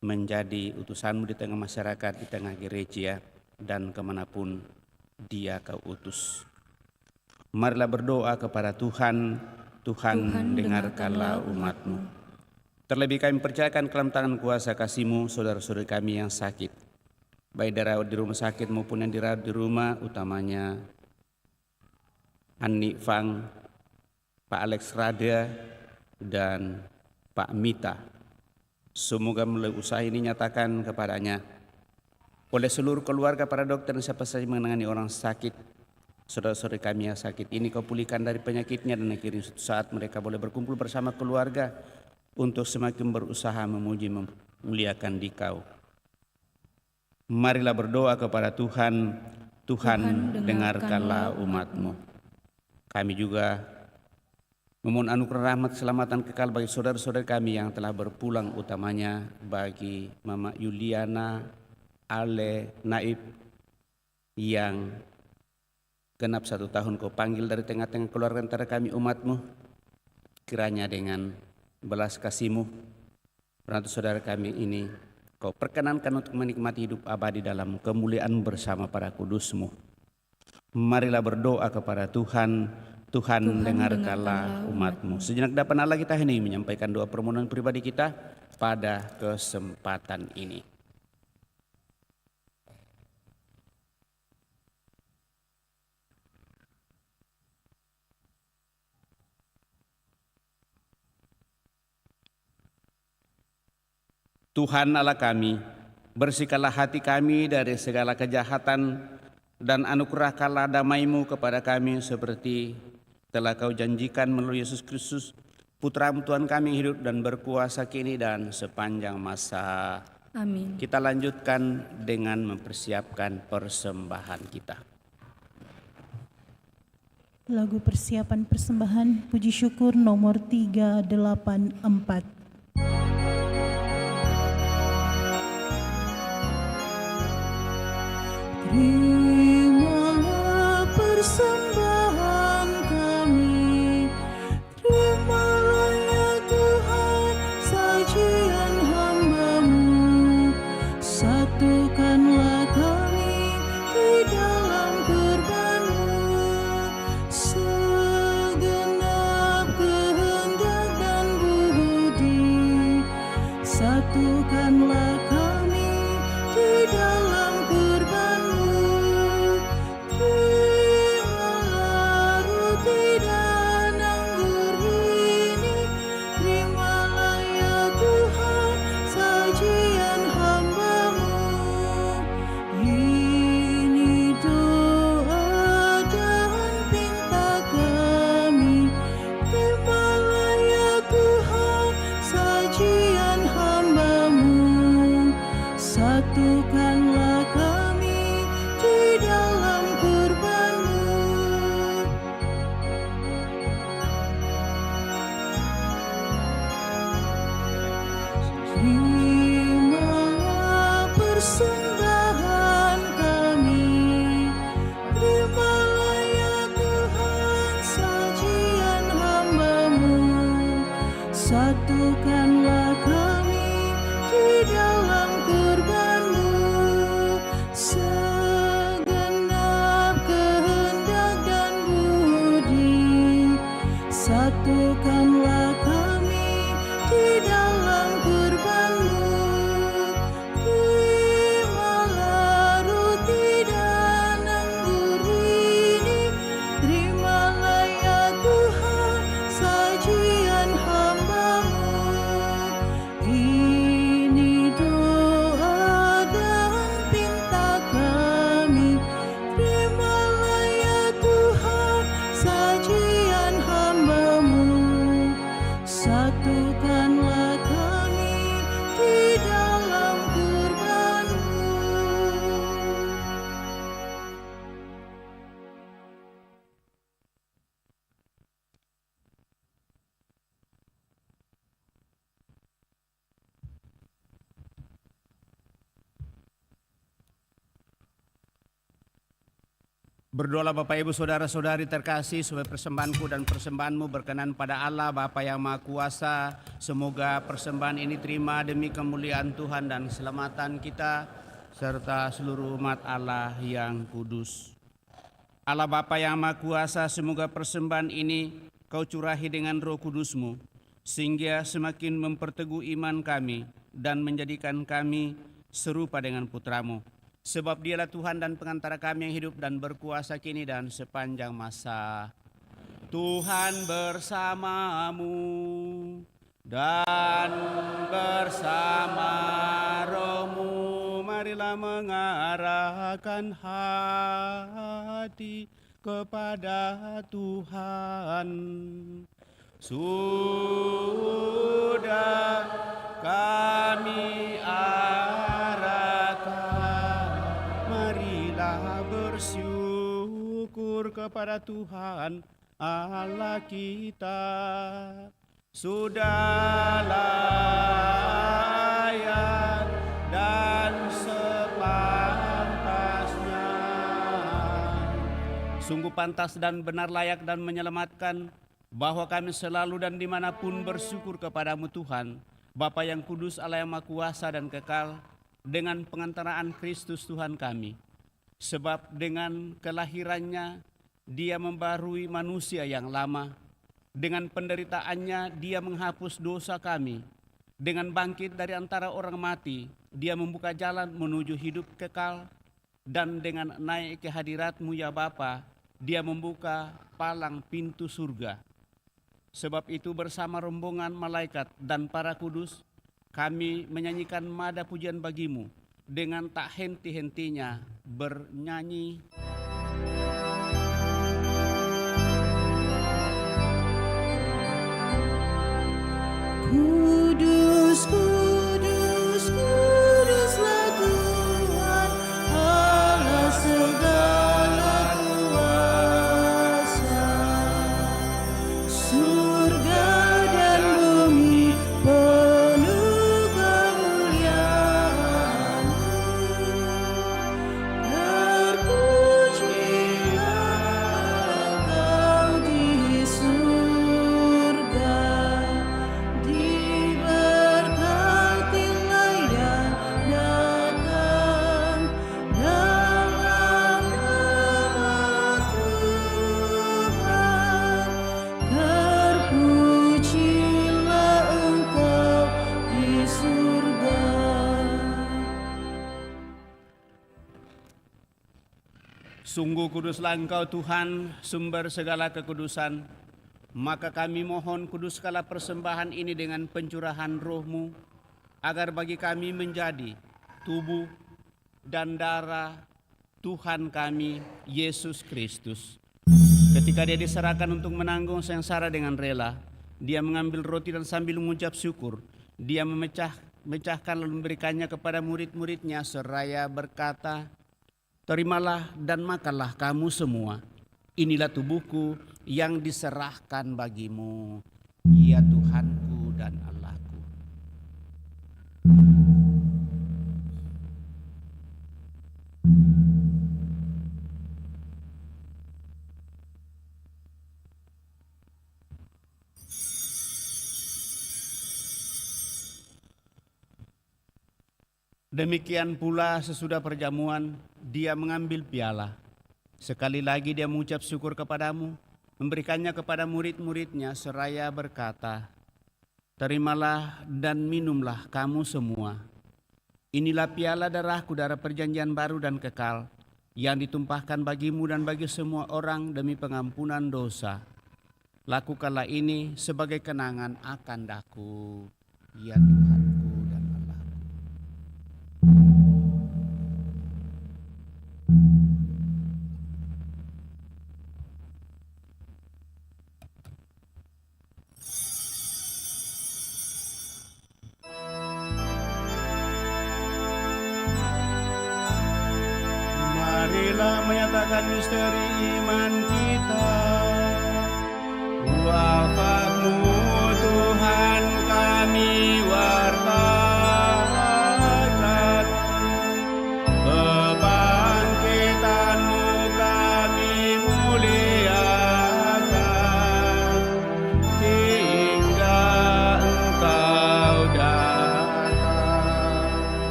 menjadi utusan-Mu di tengah masyarakat, di tengah gereja, dan kemanapun dia Kau utus. Marilah berdoa kepada Tuhan. Tuhan, dengarkanlah umat-Mu. Terlebih kami percayakan ke dalam tangan kuasa kasih-Mu saudara-saudari kami yang sakit, baik dirawat di rumah sakit maupun yang dirawat di rumah, utamanya Ani Fang, Pak Alex Rada, dan Pak Mita. Semoga melalui usaha ini nyatakan kepadanya oleh seluruh keluarga para dokter dan siapa saja menangani orang sakit, saudara-saudara kami yang sakit ini Kau pulihkan dari penyakitnya, dan akhirnya suatu saat mereka boleh berkumpul bersama keluarga untuk semakin berusaha memuji memuliakan Dikau. Marilah berdoa kepada Tuhan. Tuhan, dengarkanlah umat-Mu. Kami juga memohon anugerah rahmat keselamatan kekal bagi saudara-saudara kami yang telah berpulang, utamanya bagi Mama Yuliana, Ale, Naib yang genap 1 tahun Kau panggil dari tengah-tengah keluarga antara kami umat-Mu. Kiranya dengan belas kasih-Mu, perantau saudara kami ini Kau perkenankan untuk menikmati hidup abadi dalam kemuliaan bersama para kudus-Mu. Marilah berdoa kepada Tuhan. Tuhan, dengarkanlah umat-Mu. Sejenak dapat Allah kita hendak menyampaikan doa permohonan pribadi kita pada kesempatan ini. Tuhan Allah kami, bersihkanlah hati kami dari segala kejahatan dan anugerahkanlah damai-Mu kepada kami seperti telah Kau janjikan melalui Yesus Kristus, Putra-Mu Tuhan kami yang hidup dan berkuasa kini dan sepanjang masa. Amin. Kita lanjutkan dengan mempersiapkan persembahan kita. Lagu persiapan persembahan puji syukur nomor 384. Terimalah persembahan kami, terimalah ya Tuhan sajian hamba-Mu, satukanlah kami di dalam kurban-Mu, segenap kehendak dan budi, satukanlah kami di dalam kurban-Mu. Terimalah roti dan anggur ini, terimalah ya Tuhan sajian hamba-Mu. Ini doa dan pinta kami, terimalah ya Tuhan sajian hamba-Mu. Satukanlah kami di dalam kurban-Mu. Terimalah persembahan kami, terimalah ya Tuhan sajian hamba-Mu, satukanlah kami di dalam kurban-Mu, segenap kehendak dan budi, satukanlah kami di dalam kurban-Mu. Terimalah roti dan anggur ini, terimalah ya Tuhan sajian hamba-Mu. Ini doa dan pinta kami, terimalah ya Tuhan sajian hamba-Mu, satukanlah kami di dalam kurban-Mu. Berdoalah Bapak Ibu Saudara-saudari terkasih, supaya persembahanku dan persembahanmu berkenan pada Allah Bapa yang Maha Kuasa. Semoga persembahan ini terima demi kemuliaan Tuhan dan keselamatan kita serta seluruh umat Allah yang kudus. Allah Bapa yang Maha Kuasa, semoga persembahan ini Kau curahi dengan Roh Kudus-Mu, sehingga semakin memperteguh iman kami dan menjadikan kami serupa dengan Putra-Mu. Sebab Dialah Tuhan dan pengantara kami yang hidup dan berkuasa kini dan sepanjang masa. Tuhan bersamamu dan bersama rohmu. Marilah mengarahkan hati kepada Tuhan. Sudah kami arahkan, marilah bersyukur kepada Tuhan Allah kita. Sudah layak dan sepantasnya. Sungguh pantas dan benar, layak dan menyelamatkan, bahwa kami selalu dan dimanapun bersyukur kepadamu Tuhan, Bapa yang kudus, Allah yang maha kuasa dan kekal, dengan pengantaraan Kristus Tuhan kami. Sebab dengan kelahirannya Dia membarui manusia yang lama, dengan penderitaannya Dia menghapus dosa kami, dengan bangkit dari antara orang mati Dia membuka jalan menuju hidup kekal, dan dengan naik ke hadirat-Mu ya Bapa, Dia membuka palang pintu surga. Sebab itu bersama rombongan malaikat dan para kudus, kami menyanyikan mada pujian bagi-Mu dengan tak henti-hentinya bernyanyi. Kudus, kudus, kuduslah Tuhan, Allah segala kuasa. Surga dan bumi penuh kemuliaan-Mu. Terpujilah Engkau di surga. Diberkatilah yang datang dalam nama Tuhan. Terpujilah Engkau di surga. Sungguh kuduslah Engkau Tuhan, sumber segala kekudusan. Maka kami mohon kuduskanlah persembahan ini dengan pencurahan Roh-Mu, agar bagi kami menjadi tubuh dan darah Tuhan kami, Yesus Kristus. Ketika Dia diserahkan untuk menanggung sengsara dengan rela, Dia mengambil roti dan sambil mengucap syukur, Dia memecahkan lalu memberikannya kepada murid-muridnya seraya berkata, "Terimalah dan makanlah kamu semua. Inilah tubuhku yang diserahkan bagimu, ya Tuhanku dan Allahku." Demikian pula sesudah perjamuan, Dia mengambil piala. Sekali lagi Dia mengucap syukur kepadamu, memberikannya kepada murid-muridnya seraya berkata, "Terimalah dan minumlah kamu semua. Inilah piala darahku, darah perjanjian baru dan kekal, yang ditumpahkan bagimu dan bagi semua orang demi pengampunan dosa. Lakukanlah ini sebagai kenangan akan daku, ya Tuhanku dan Allahku." Marilah menyatakan misteri iman kita. Wafat-Mu Tuhan kami wartakan, kebangkitan-Mu kami muliakan, hingga Engkau datang.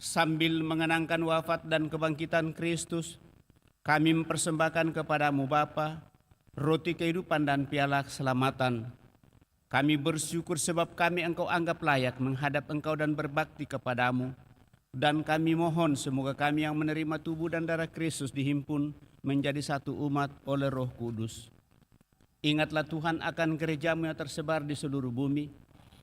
Sambil mengenangkan wafat dan kebangkitan Kristus, kami mempersembahkan kepadamu Bapa, roti kehidupan dan piala keselamatan. Kami bersyukur sebab kami Engkau anggap layak menghadap Engkau dan berbakti kepadamu. Dan kami mohon semoga kami yang menerima tubuh dan darah Kristus dihimpun menjadi satu umat oleh Roh Kudus. Ingatlah Tuhan akan gereja-Mu yang tersebar di seluruh bumi,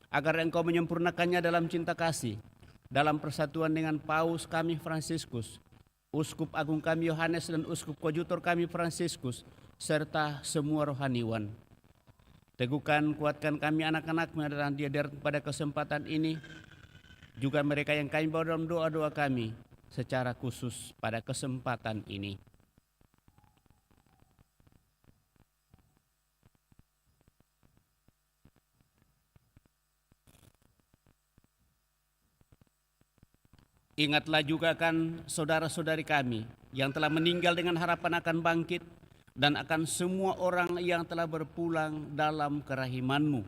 agar Engkau menyempurnakannya dalam cinta kasih, dalam persatuan dengan Paus kami Fransiskus, Uskup Agung kami Yohanes dan Uskup Koadjutor kami Fransiskus, serta semua rohaniwan. Teguhkan, kuatkan kami anak-anakmu dan dihadir pada kesempatan ini, juga mereka yang kami bawa dalam doa-doa kami, secara khusus pada kesempatan ini. Ingatlah juga kan saudara-saudari kami yang telah meninggal dengan harapan akan bangkit, dan akan semua orang yang telah berpulang dalam kerahiman-Mu.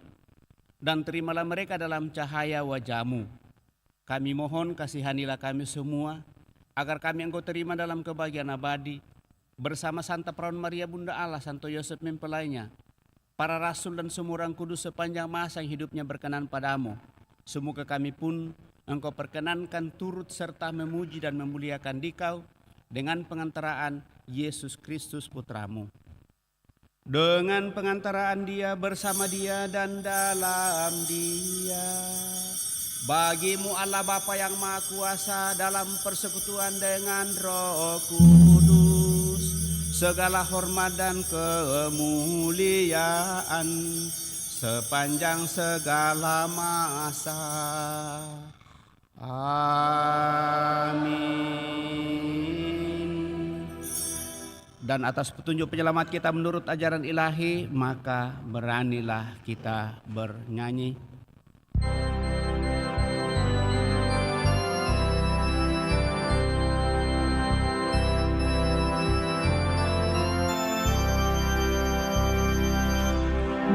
Dan terimalah mereka dalam cahaya wajah-Mu. Kami mohon kasihanilah kami semua, agar kami Engkau terima dalam kebahagiaan abadi, bersama Santa Perawan Maria Bunda Allah, Santo Yosef mempelainya, para rasul dan semua orang kudus sepanjang masa yang hidupnya berkenan padamu. Semoga kami pun Engkau perkenankan turut serta memuji dan memuliakan Dikau dengan pengantaraan Yesus Kristus Putramu. Dengan pengantaraan Dia, bersama Dia, dan dalam Dia, bagimu Allah Bapa yang Maha Kuasa, dalam persekutuan dengan Roh Kudus, segala hormat dan kemuliaan sepanjang segala masa. Amin. Dan atas petunjuk penyelamat kita menurut ajaran ilahi, maka beranilah kita bernyanyi.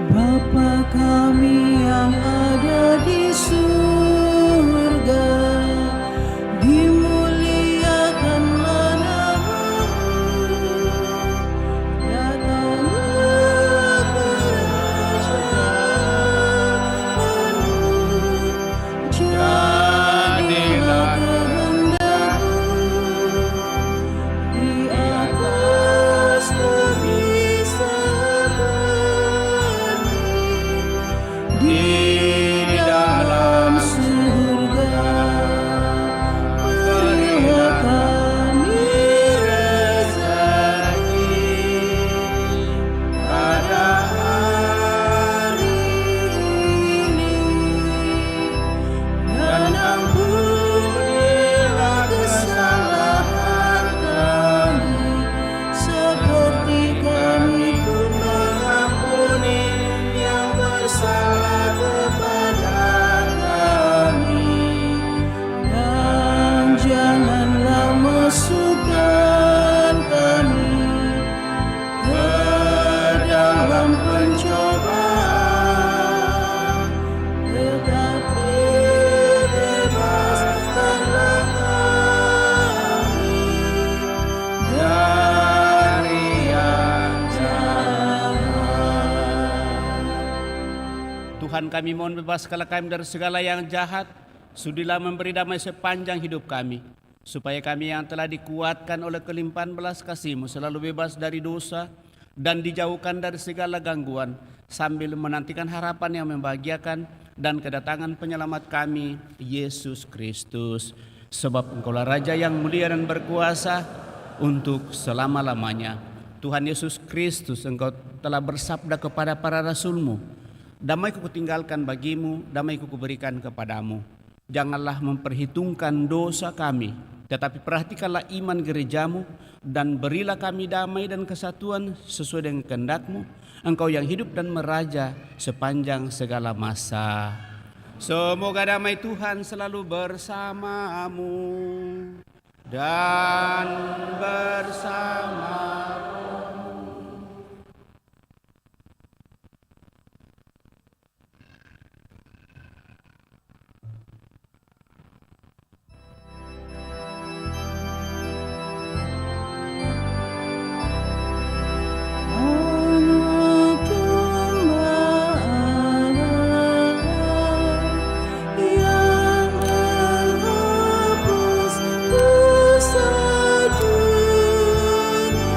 Bapa kami yang ada di surga, dimuliakanlah nama-Mu, datanglah kerajaan-Mu, jadilah kehendak-Mu di atas bumi di dalam surga. Berilah kami rezeki pada hari ini, dan ampunilah kesalahan kami, seperti kami pun mengampuni yang bersalah kepada kami, dan janganlah masukkan kami ke dalam pencobaan, tetapi bebaskanlah kami dari yang jahat. Tuhan, kami mohon bebaskanlah kami dari segala yang jahat. Sudilah memberi damai sepanjang hidup kami, supaya kami yang telah dikuatkan oleh kelimpahan belas kasih-Mu selalu bebas dari dosa dan dijauhkan dari segala gangguan, sambil menantikan harapan yang membahagiakan dan kedatangan penyelamat kami, Yesus Kristus. Sebab Engkaulah Raja yang mulia dan berkuasa untuk selama-lamanya. Tuhan Yesus Kristus, Engkau telah bersabda kepada para rasul-Mu, damai-Ku kutinggalkan bagimu, damai-Ku kuberikan kepadamu. Janganlah memperhitungkan dosa kami, tetapi perhatikanlah iman gereja-Mu, dan berilah kami damai dan kesatuan sesuai dengan kehendak-Mu, Engkau yang hidup dan meraja sepanjang segala masa. Semoga damai Tuhan selalu bersamamu dan bersama Anak domba Allah yang menghapus dosa dunia.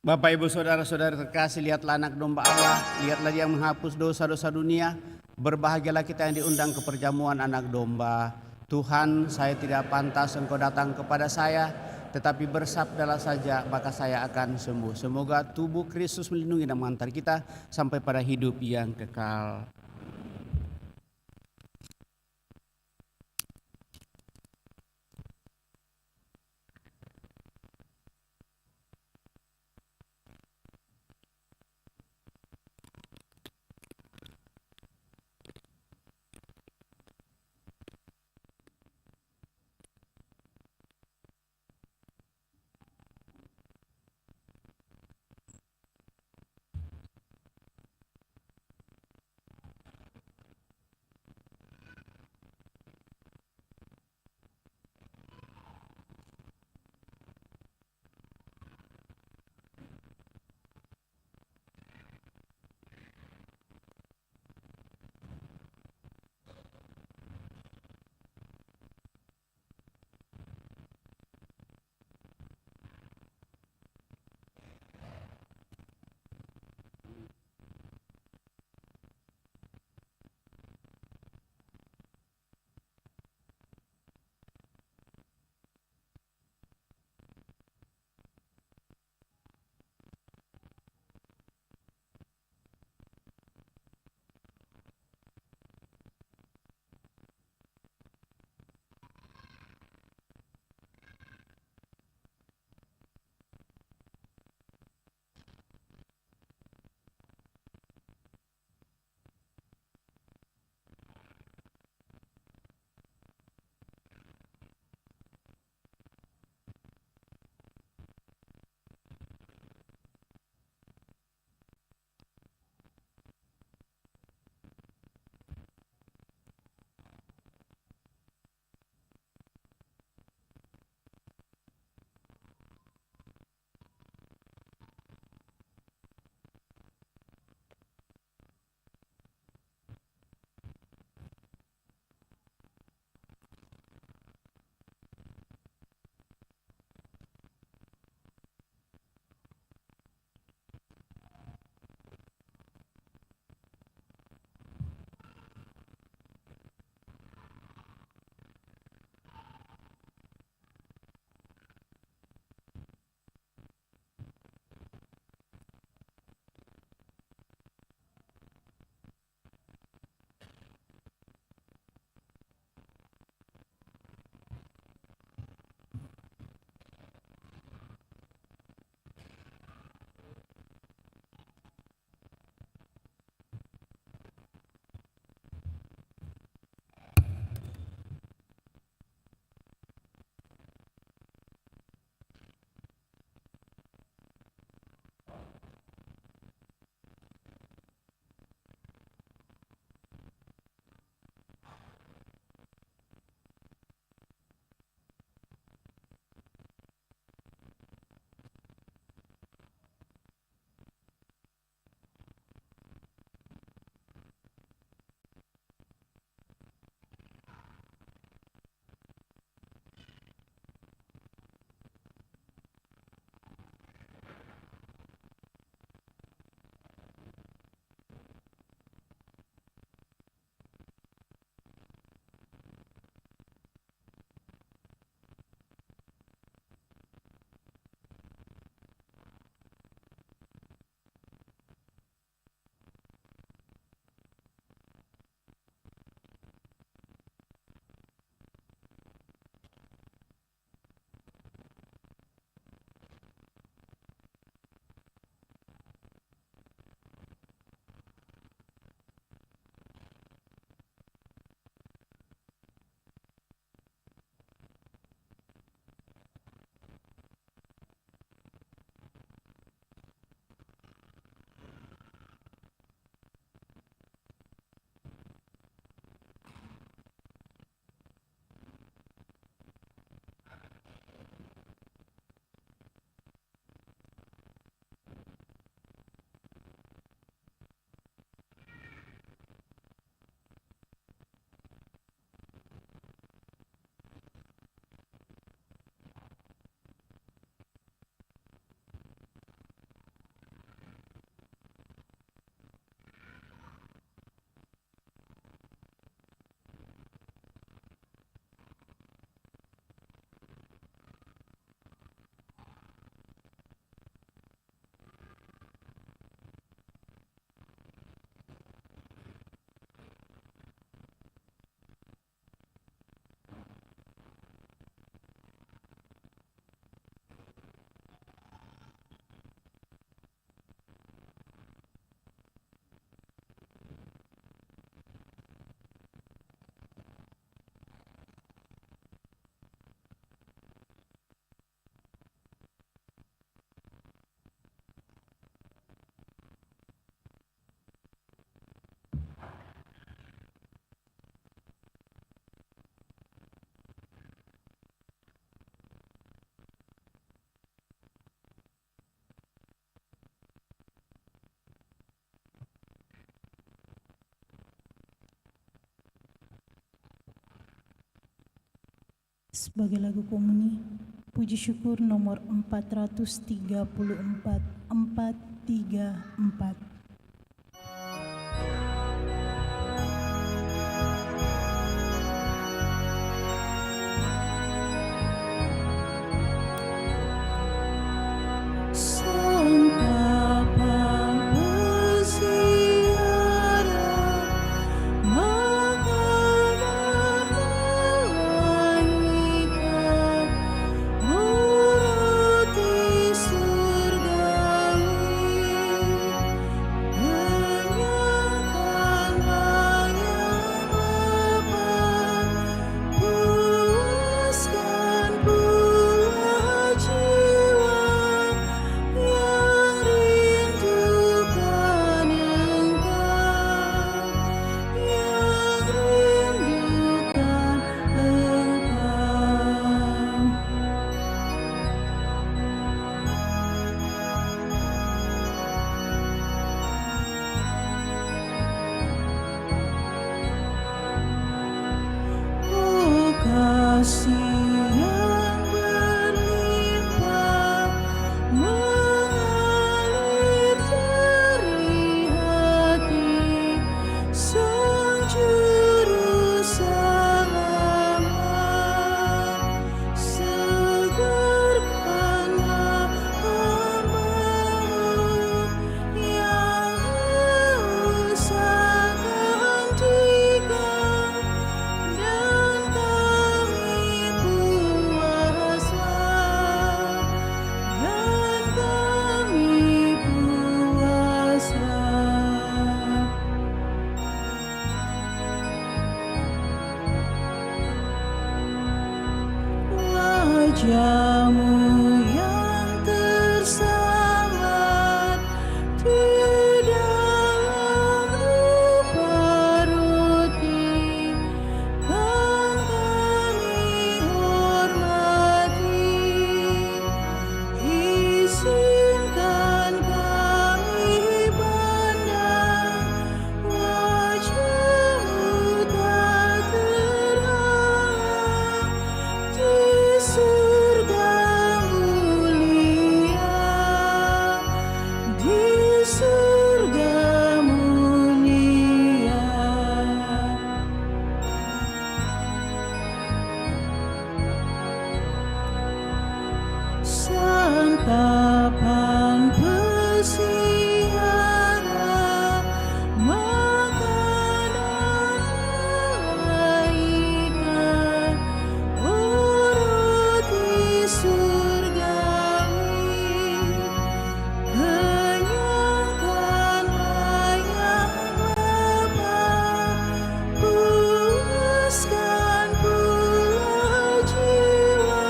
Bapak, Ibu, Saudara-saudara terkasih, lihatlah anak domba Allah, lihatlah dia menghapus dosa-dosa dunia. Berbahagialah kita yang diundang ke perjamuan anak domba. Tuhan, saya tidak pantas Engkau datang kepada saya, tetapi bersabdalah saja, maka saya akan sembuh. Semoga tubuh Kristus melindungi dan mengantar kita sampai pada hidup yang kekal. Sebagai lagu komuni, puji syukur nomor 434, 434. Wajah-Mu yang tersamar di dalam rupa roti, kan kami hormati. Izinkan kami pandang wajah-Mu tak terhalang di surga mulia, di surga mulia. Santapan pesiara, makanan malaikat, roti surgawi, kenyangkanlah yang lapar, puaskan pula jiwa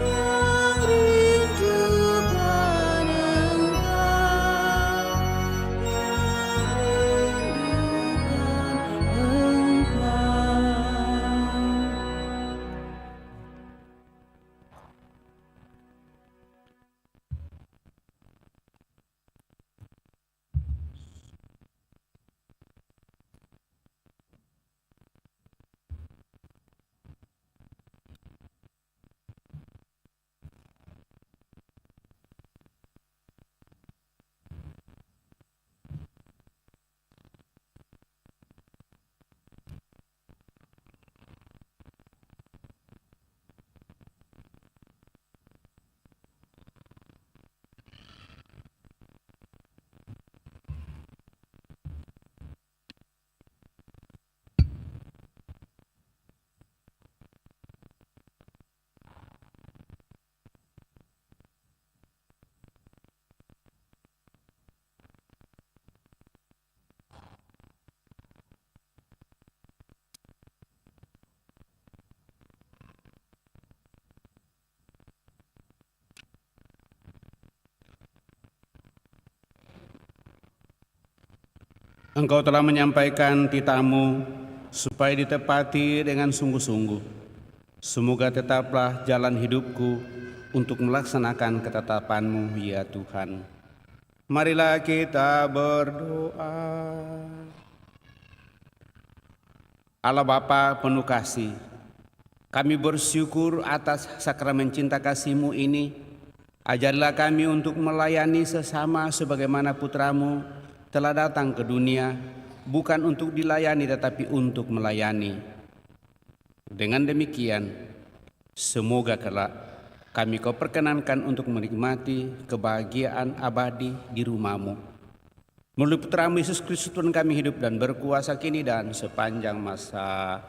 yang rindukan Engkau, yang rindukan Engkau. Engkau telah menyampaikan titah-Mu supaya ditepati dengan sungguh-sungguh. Semoga tetaplah jalan hidupku untuk melaksanakan ketetapan-Mu, ya Tuhan. Marilah kita berdoa. Allah Bapa penuh kasih, Kami bersyukur atas sakramen cinta kasih-Mu ini. Ajarlah kami untuk melayani sesama sebagaimana Putra-Mu telah datang ke dunia, bukan untuk dilayani tetapi untuk melayani. Dengan demikian, semoga kelak kami Kau perkenankan untuk menikmati kebahagiaan abadi di rumah-Mu. Melalui Putra-Mu Yesus Kristus Tuhan kami hidup dan berkuasa kini dan sepanjang masa.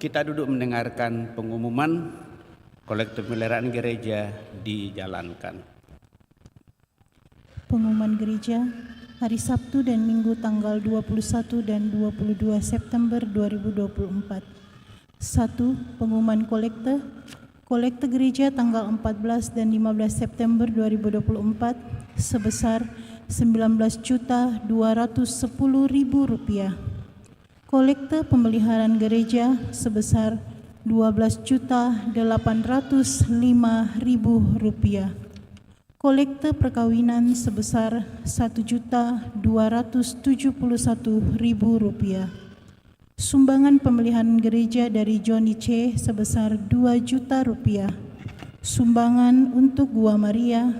Kita duduk mendengarkan pengumuman kolektif pemeliharaan gereja dijalankan. Pengumuman gereja hari Sabtu dan Minggu tanggal 21 dan 22 September 2024. 1. Pengumuman kolekte. Kolekte gereja tanggal 14 dan 15 September 2024 sebesar Rp19.210.000. Kolekte pemeliharaan gereja sebesar Rp12.805.000. Kolekte perkawinan sebesar Rp1.271.000. Sumbangan pemeliharaan gereja dari Johnny C sebesar Rp2 juta. Sumbangan untuk Gua Maria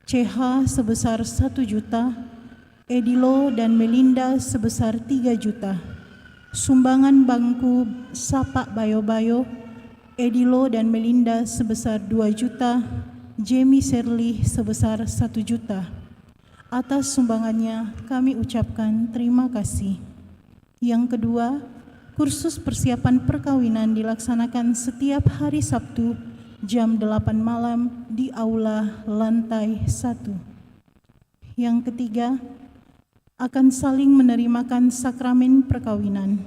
CH sebesar 1 juta. Edilo dan Melinda sebesar 3 juta. Sumbangan bangku Sapa Bayo-Bayo, Edilo dan Melinda sebesar 2 juta. Jamie Shirley sebesar 1 juta. Atas sumbangannya kami ucapkan terima kasih. Yang kedua, kursus persiapan perkawinan dilaksanakan setiap hari Sabtu jam 8 malam di aula lantai 1. Yang ketiga, akan saling menerimakan sakramen perkawinan.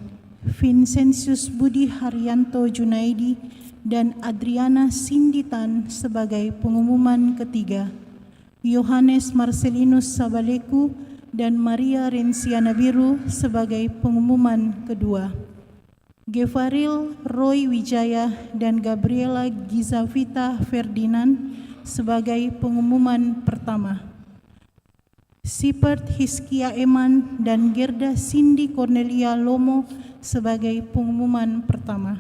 Vincentius Budi Haryanto Junaidi dan Adriana Sinditan sebagai pengumuman ketiga. Yohanes Marcelinus Sabaleku dan Maria Rensiana Biru sebagai pengumuman kedua. Gevaril Roy Wijaya dan Gabriela Gizavita Ferdinand sebagai pengumuman pertama. Sipert Hiskia Eman dan Gerda Cindy Cornelia Lomo sebagai pengumuman pertama.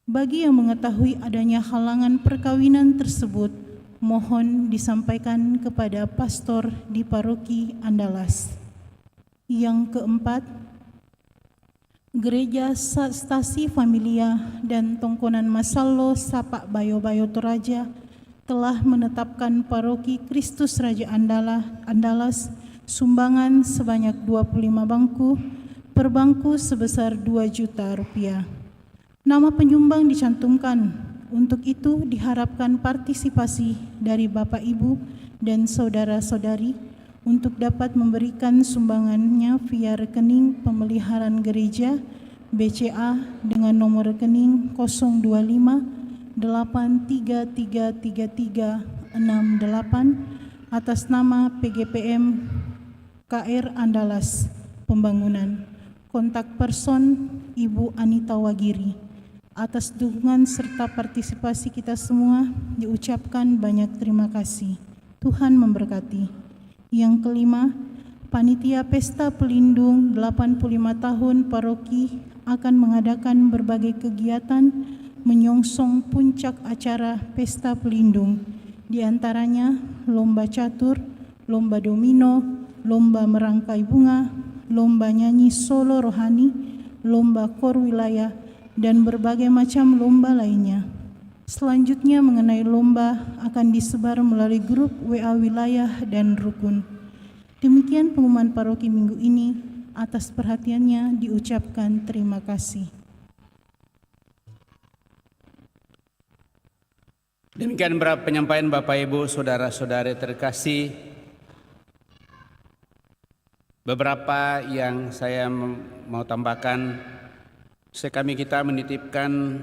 Bagi yang mengetahui adanya halangan perkawinan tersebut, mohon disampaikan kepada pastor di paroki Andalas. Yang keempat, Gereja Stasi Familia dan Tongkonan Masallo Sapa Bayo-Bayo Toraja telah menetapkan paroki Kristus Raja Andalas sumbangan sebanyak 25 bangku, per bangku sebesar Rp2 juta. Nama penyumbang dicantumkan. Untuk itu diharapkan partisipasi dari Bapak Ibu dan saudara-saudari untuk dapat memberikan sumbangannya via rekening pemeliharaan gereja BCA dengan nomor rekening 025-833368 atas nama PGPM KR Andalas Pembangunan. Kontak person Ibu Anita Wagiri. Atas dukungan serta partisipasi kita semua diucapkan banyak terima kasih. Tuhan memberkati. Yang kelima, Panitia Pesta Pelindung 85 tahun Paroki akan mengadakan berbagai kegiatan menyongsong puncak acara Pesta Pelindung, di antaranya lomba catur, lomba domino, lomba merangkai bunga, lomba nyanyi solo rohani, lomba kor wilayah, dan berbagai macam lomba lainnya. Selanjutnya mengenai lomba akan disebar melalui grup WA wilayah dan rukun. Demikian pengumuman paroki minggu ini. Atas perhatiannya diucapkan terima kasih. Demikian beberapa penyampaian Bapak Ibu, saudara-saudari terkasih. Beberapa yang saya mau tambahkan, kita menitipkan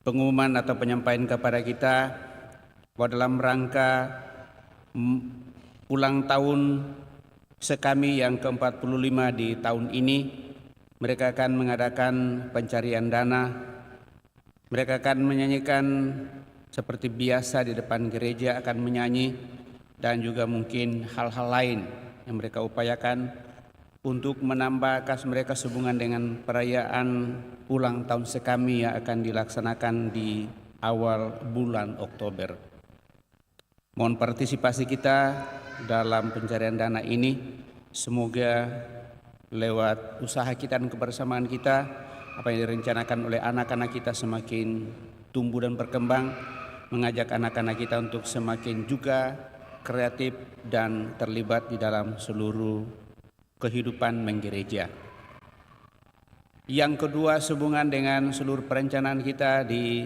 pengumuman atau penyampaian kepada kita bahwa dalam rangka ulang tahun sekami yang ke-45 di tahun ini, mereka akan mengadakan pencarian dana. Mereka akan menyanyikan seperti biasa di depan gereja, akan menyanyi dan juga mungkin hal-hal lain yang mereka upayakan untuk menambah kas mereka sehubungan dengan perayaan ulang tahun sekami yang akan dilaksanakan di awal bulan Oktober. Mohon partisipasi kita dalam pencarian dana ini. Semoga lewat usaha kita dan kebersamaan kita, apa yang direncanakan oleh anak-anak kita semakin tumbuh dan berkembang, mengajak anak-anak kita untuk semakin juga kreatif dan terlibat di dalam seluruh kehidupan menggereja. Yang kedua, sehubungan dengan seluruh perencanaan kita di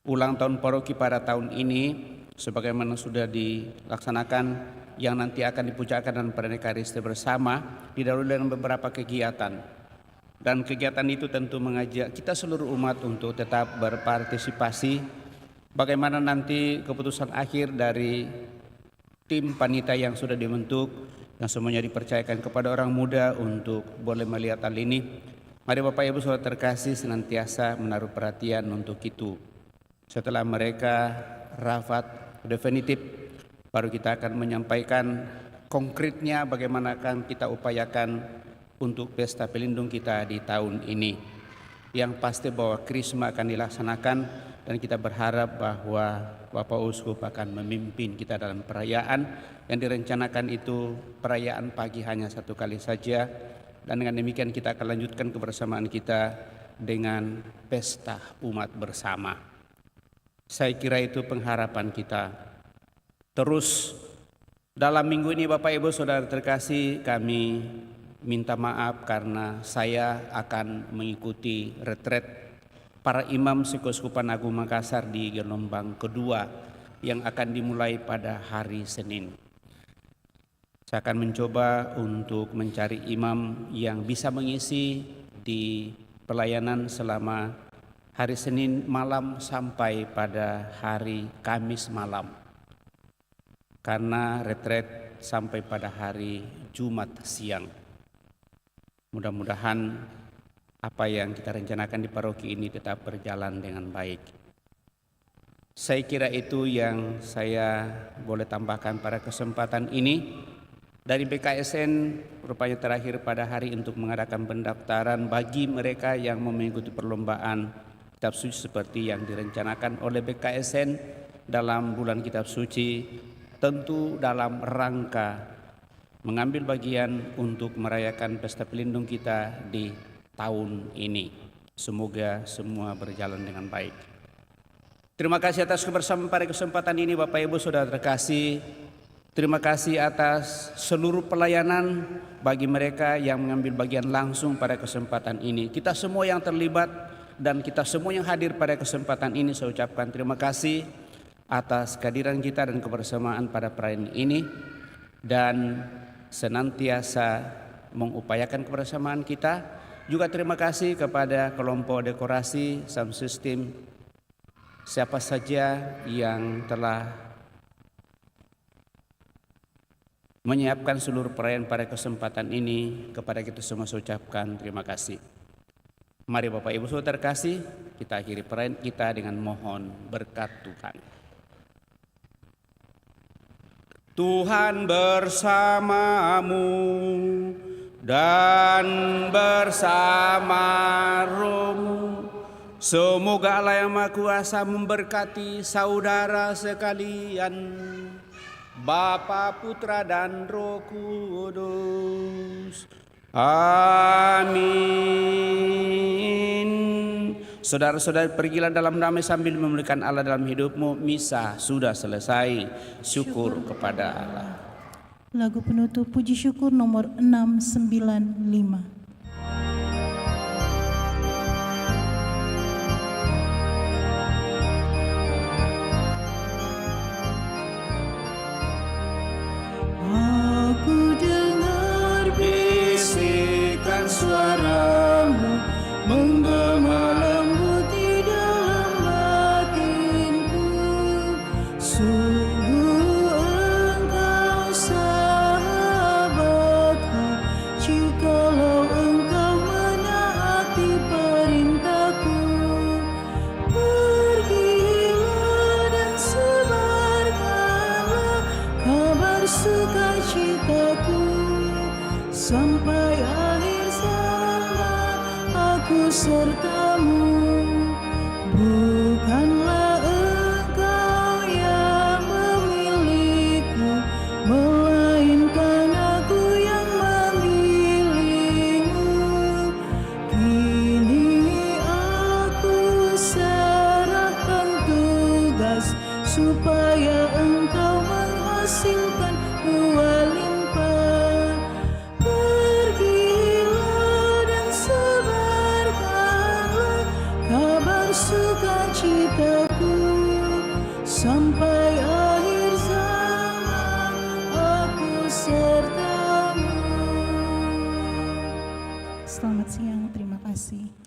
ulang tahun paroki pada tahun ini, sebagaimana sudah dilaksanakan, yang nanti akan dipujakan dan Eucharistia bersama, didahului dengan beberapa kegiatan. Dan kegiatan itu tentu mengajak kita seluruh umat untuk tetap berpartisipasi. Bagaimana nanti keputusan akhir dari tim panitia yang sudah dibentuk, yang semuanya dipercayakan kepada orang muda untuk boleh melihat hal ini. Mari Bapak Ibu Saudara terkasih senantiasa menaruh perhatian untuk itu. Setelah mereka rafat definitif, baru kita akan menyampaikan konkretnya bagaimana akan kita upayakan untuk pesta pelindung kita di tahun ini. Yang pasti bahwa Krisma akan dilaksanakan dan kita berharap bahwa Bapak Uskup akan memimpin kita dalam perayaan yang direncanakan itu perayaan pagi hanya satu kali saja, dan dengan demikian kita akan lanjutkan kebersamaan kita dengan pesta umat bersama. Saya kira itu pengharapan kita. Terus dalam minggu ini Bapak Ibu Saudara terkasih, kami minta maaf karena saya akan mengikuti retret para imam Keuskupan Agung Makassar di gelombang kedua yang akan dimulai pada hari Senin. Saya akan mencoba untuk mencari imam yang bisa mengisi di pelayanan selama hari Senin malam sampai pada hari Kamis malam, karena retret sampai pada hari Jumat siang. Mudah-mudahan apa yang kita rencanakan di paroki ini tetap berjalan dengan baik. Saya kira itu yang saya boleh tambahkan pada kesempatan ini. Dari BKSN rupanya terakhir pada hari untuk mengadakan pendaftaran bagi mereka yang mau mengikuti perlombaan kitab suci seperti yang direncanakan oleh BKSN dalam bulan kitab suci, tentu dalam rangka mengambil bagian untuk merayakan pesta pelindung kita di tahun ini. Semoga semua berjalan dengan baik. Terima kasih atas kebersamaan pada kesempatan ini Bapak Ibu Saudara terkasih. Terima kasih atas seluruh pelayanan bagi mereka yang mengambil bagian langsung pada kesempatan ini. Kita semua yang terlibat dan kita semua yang hadir pada kesempatan ini, saya ucapkan terima kasih atas kehadiran kita dan kebersamaan pada perayaan ini, dan senantiasa mengupayakan kebersamaan kita. Juga terima kasih kepada kelompok dekorasi sound system, siapa saja yang telah menyiapkan seluruh perayaan pada kesempatan ini. Kepada kita semua saya ucapkan terima kasih. Mari Bapak Ibu Saudara terkasih, kita akhiri perayaan kita dengan mohon berkat Tuhan. Tuhan bersamamu dan bersama rohmu. Semoga Allah yang Maha Kuasa memberkati saudara sekalian, Bapa, Putra, dan Roh Kudus. Amin. Saudara-saudara, pergilah dalam damai sambil memuliakan Allah dalam hidupmu. Misa sudah selesai. Syukur kepada Allah. Lagu penutup puji syukur nomor 695. Aku dengar bisikan suaramu menggema lembut di dalam batinku. Sungguh engkau sahabatku, jikalau supaya Engkau menghasilkan buah limpah. Pergilah dan sebarkanlah kabar sukacitaku sampai akhir zaman. Aku sertamu. Selamat siang, terima kasih.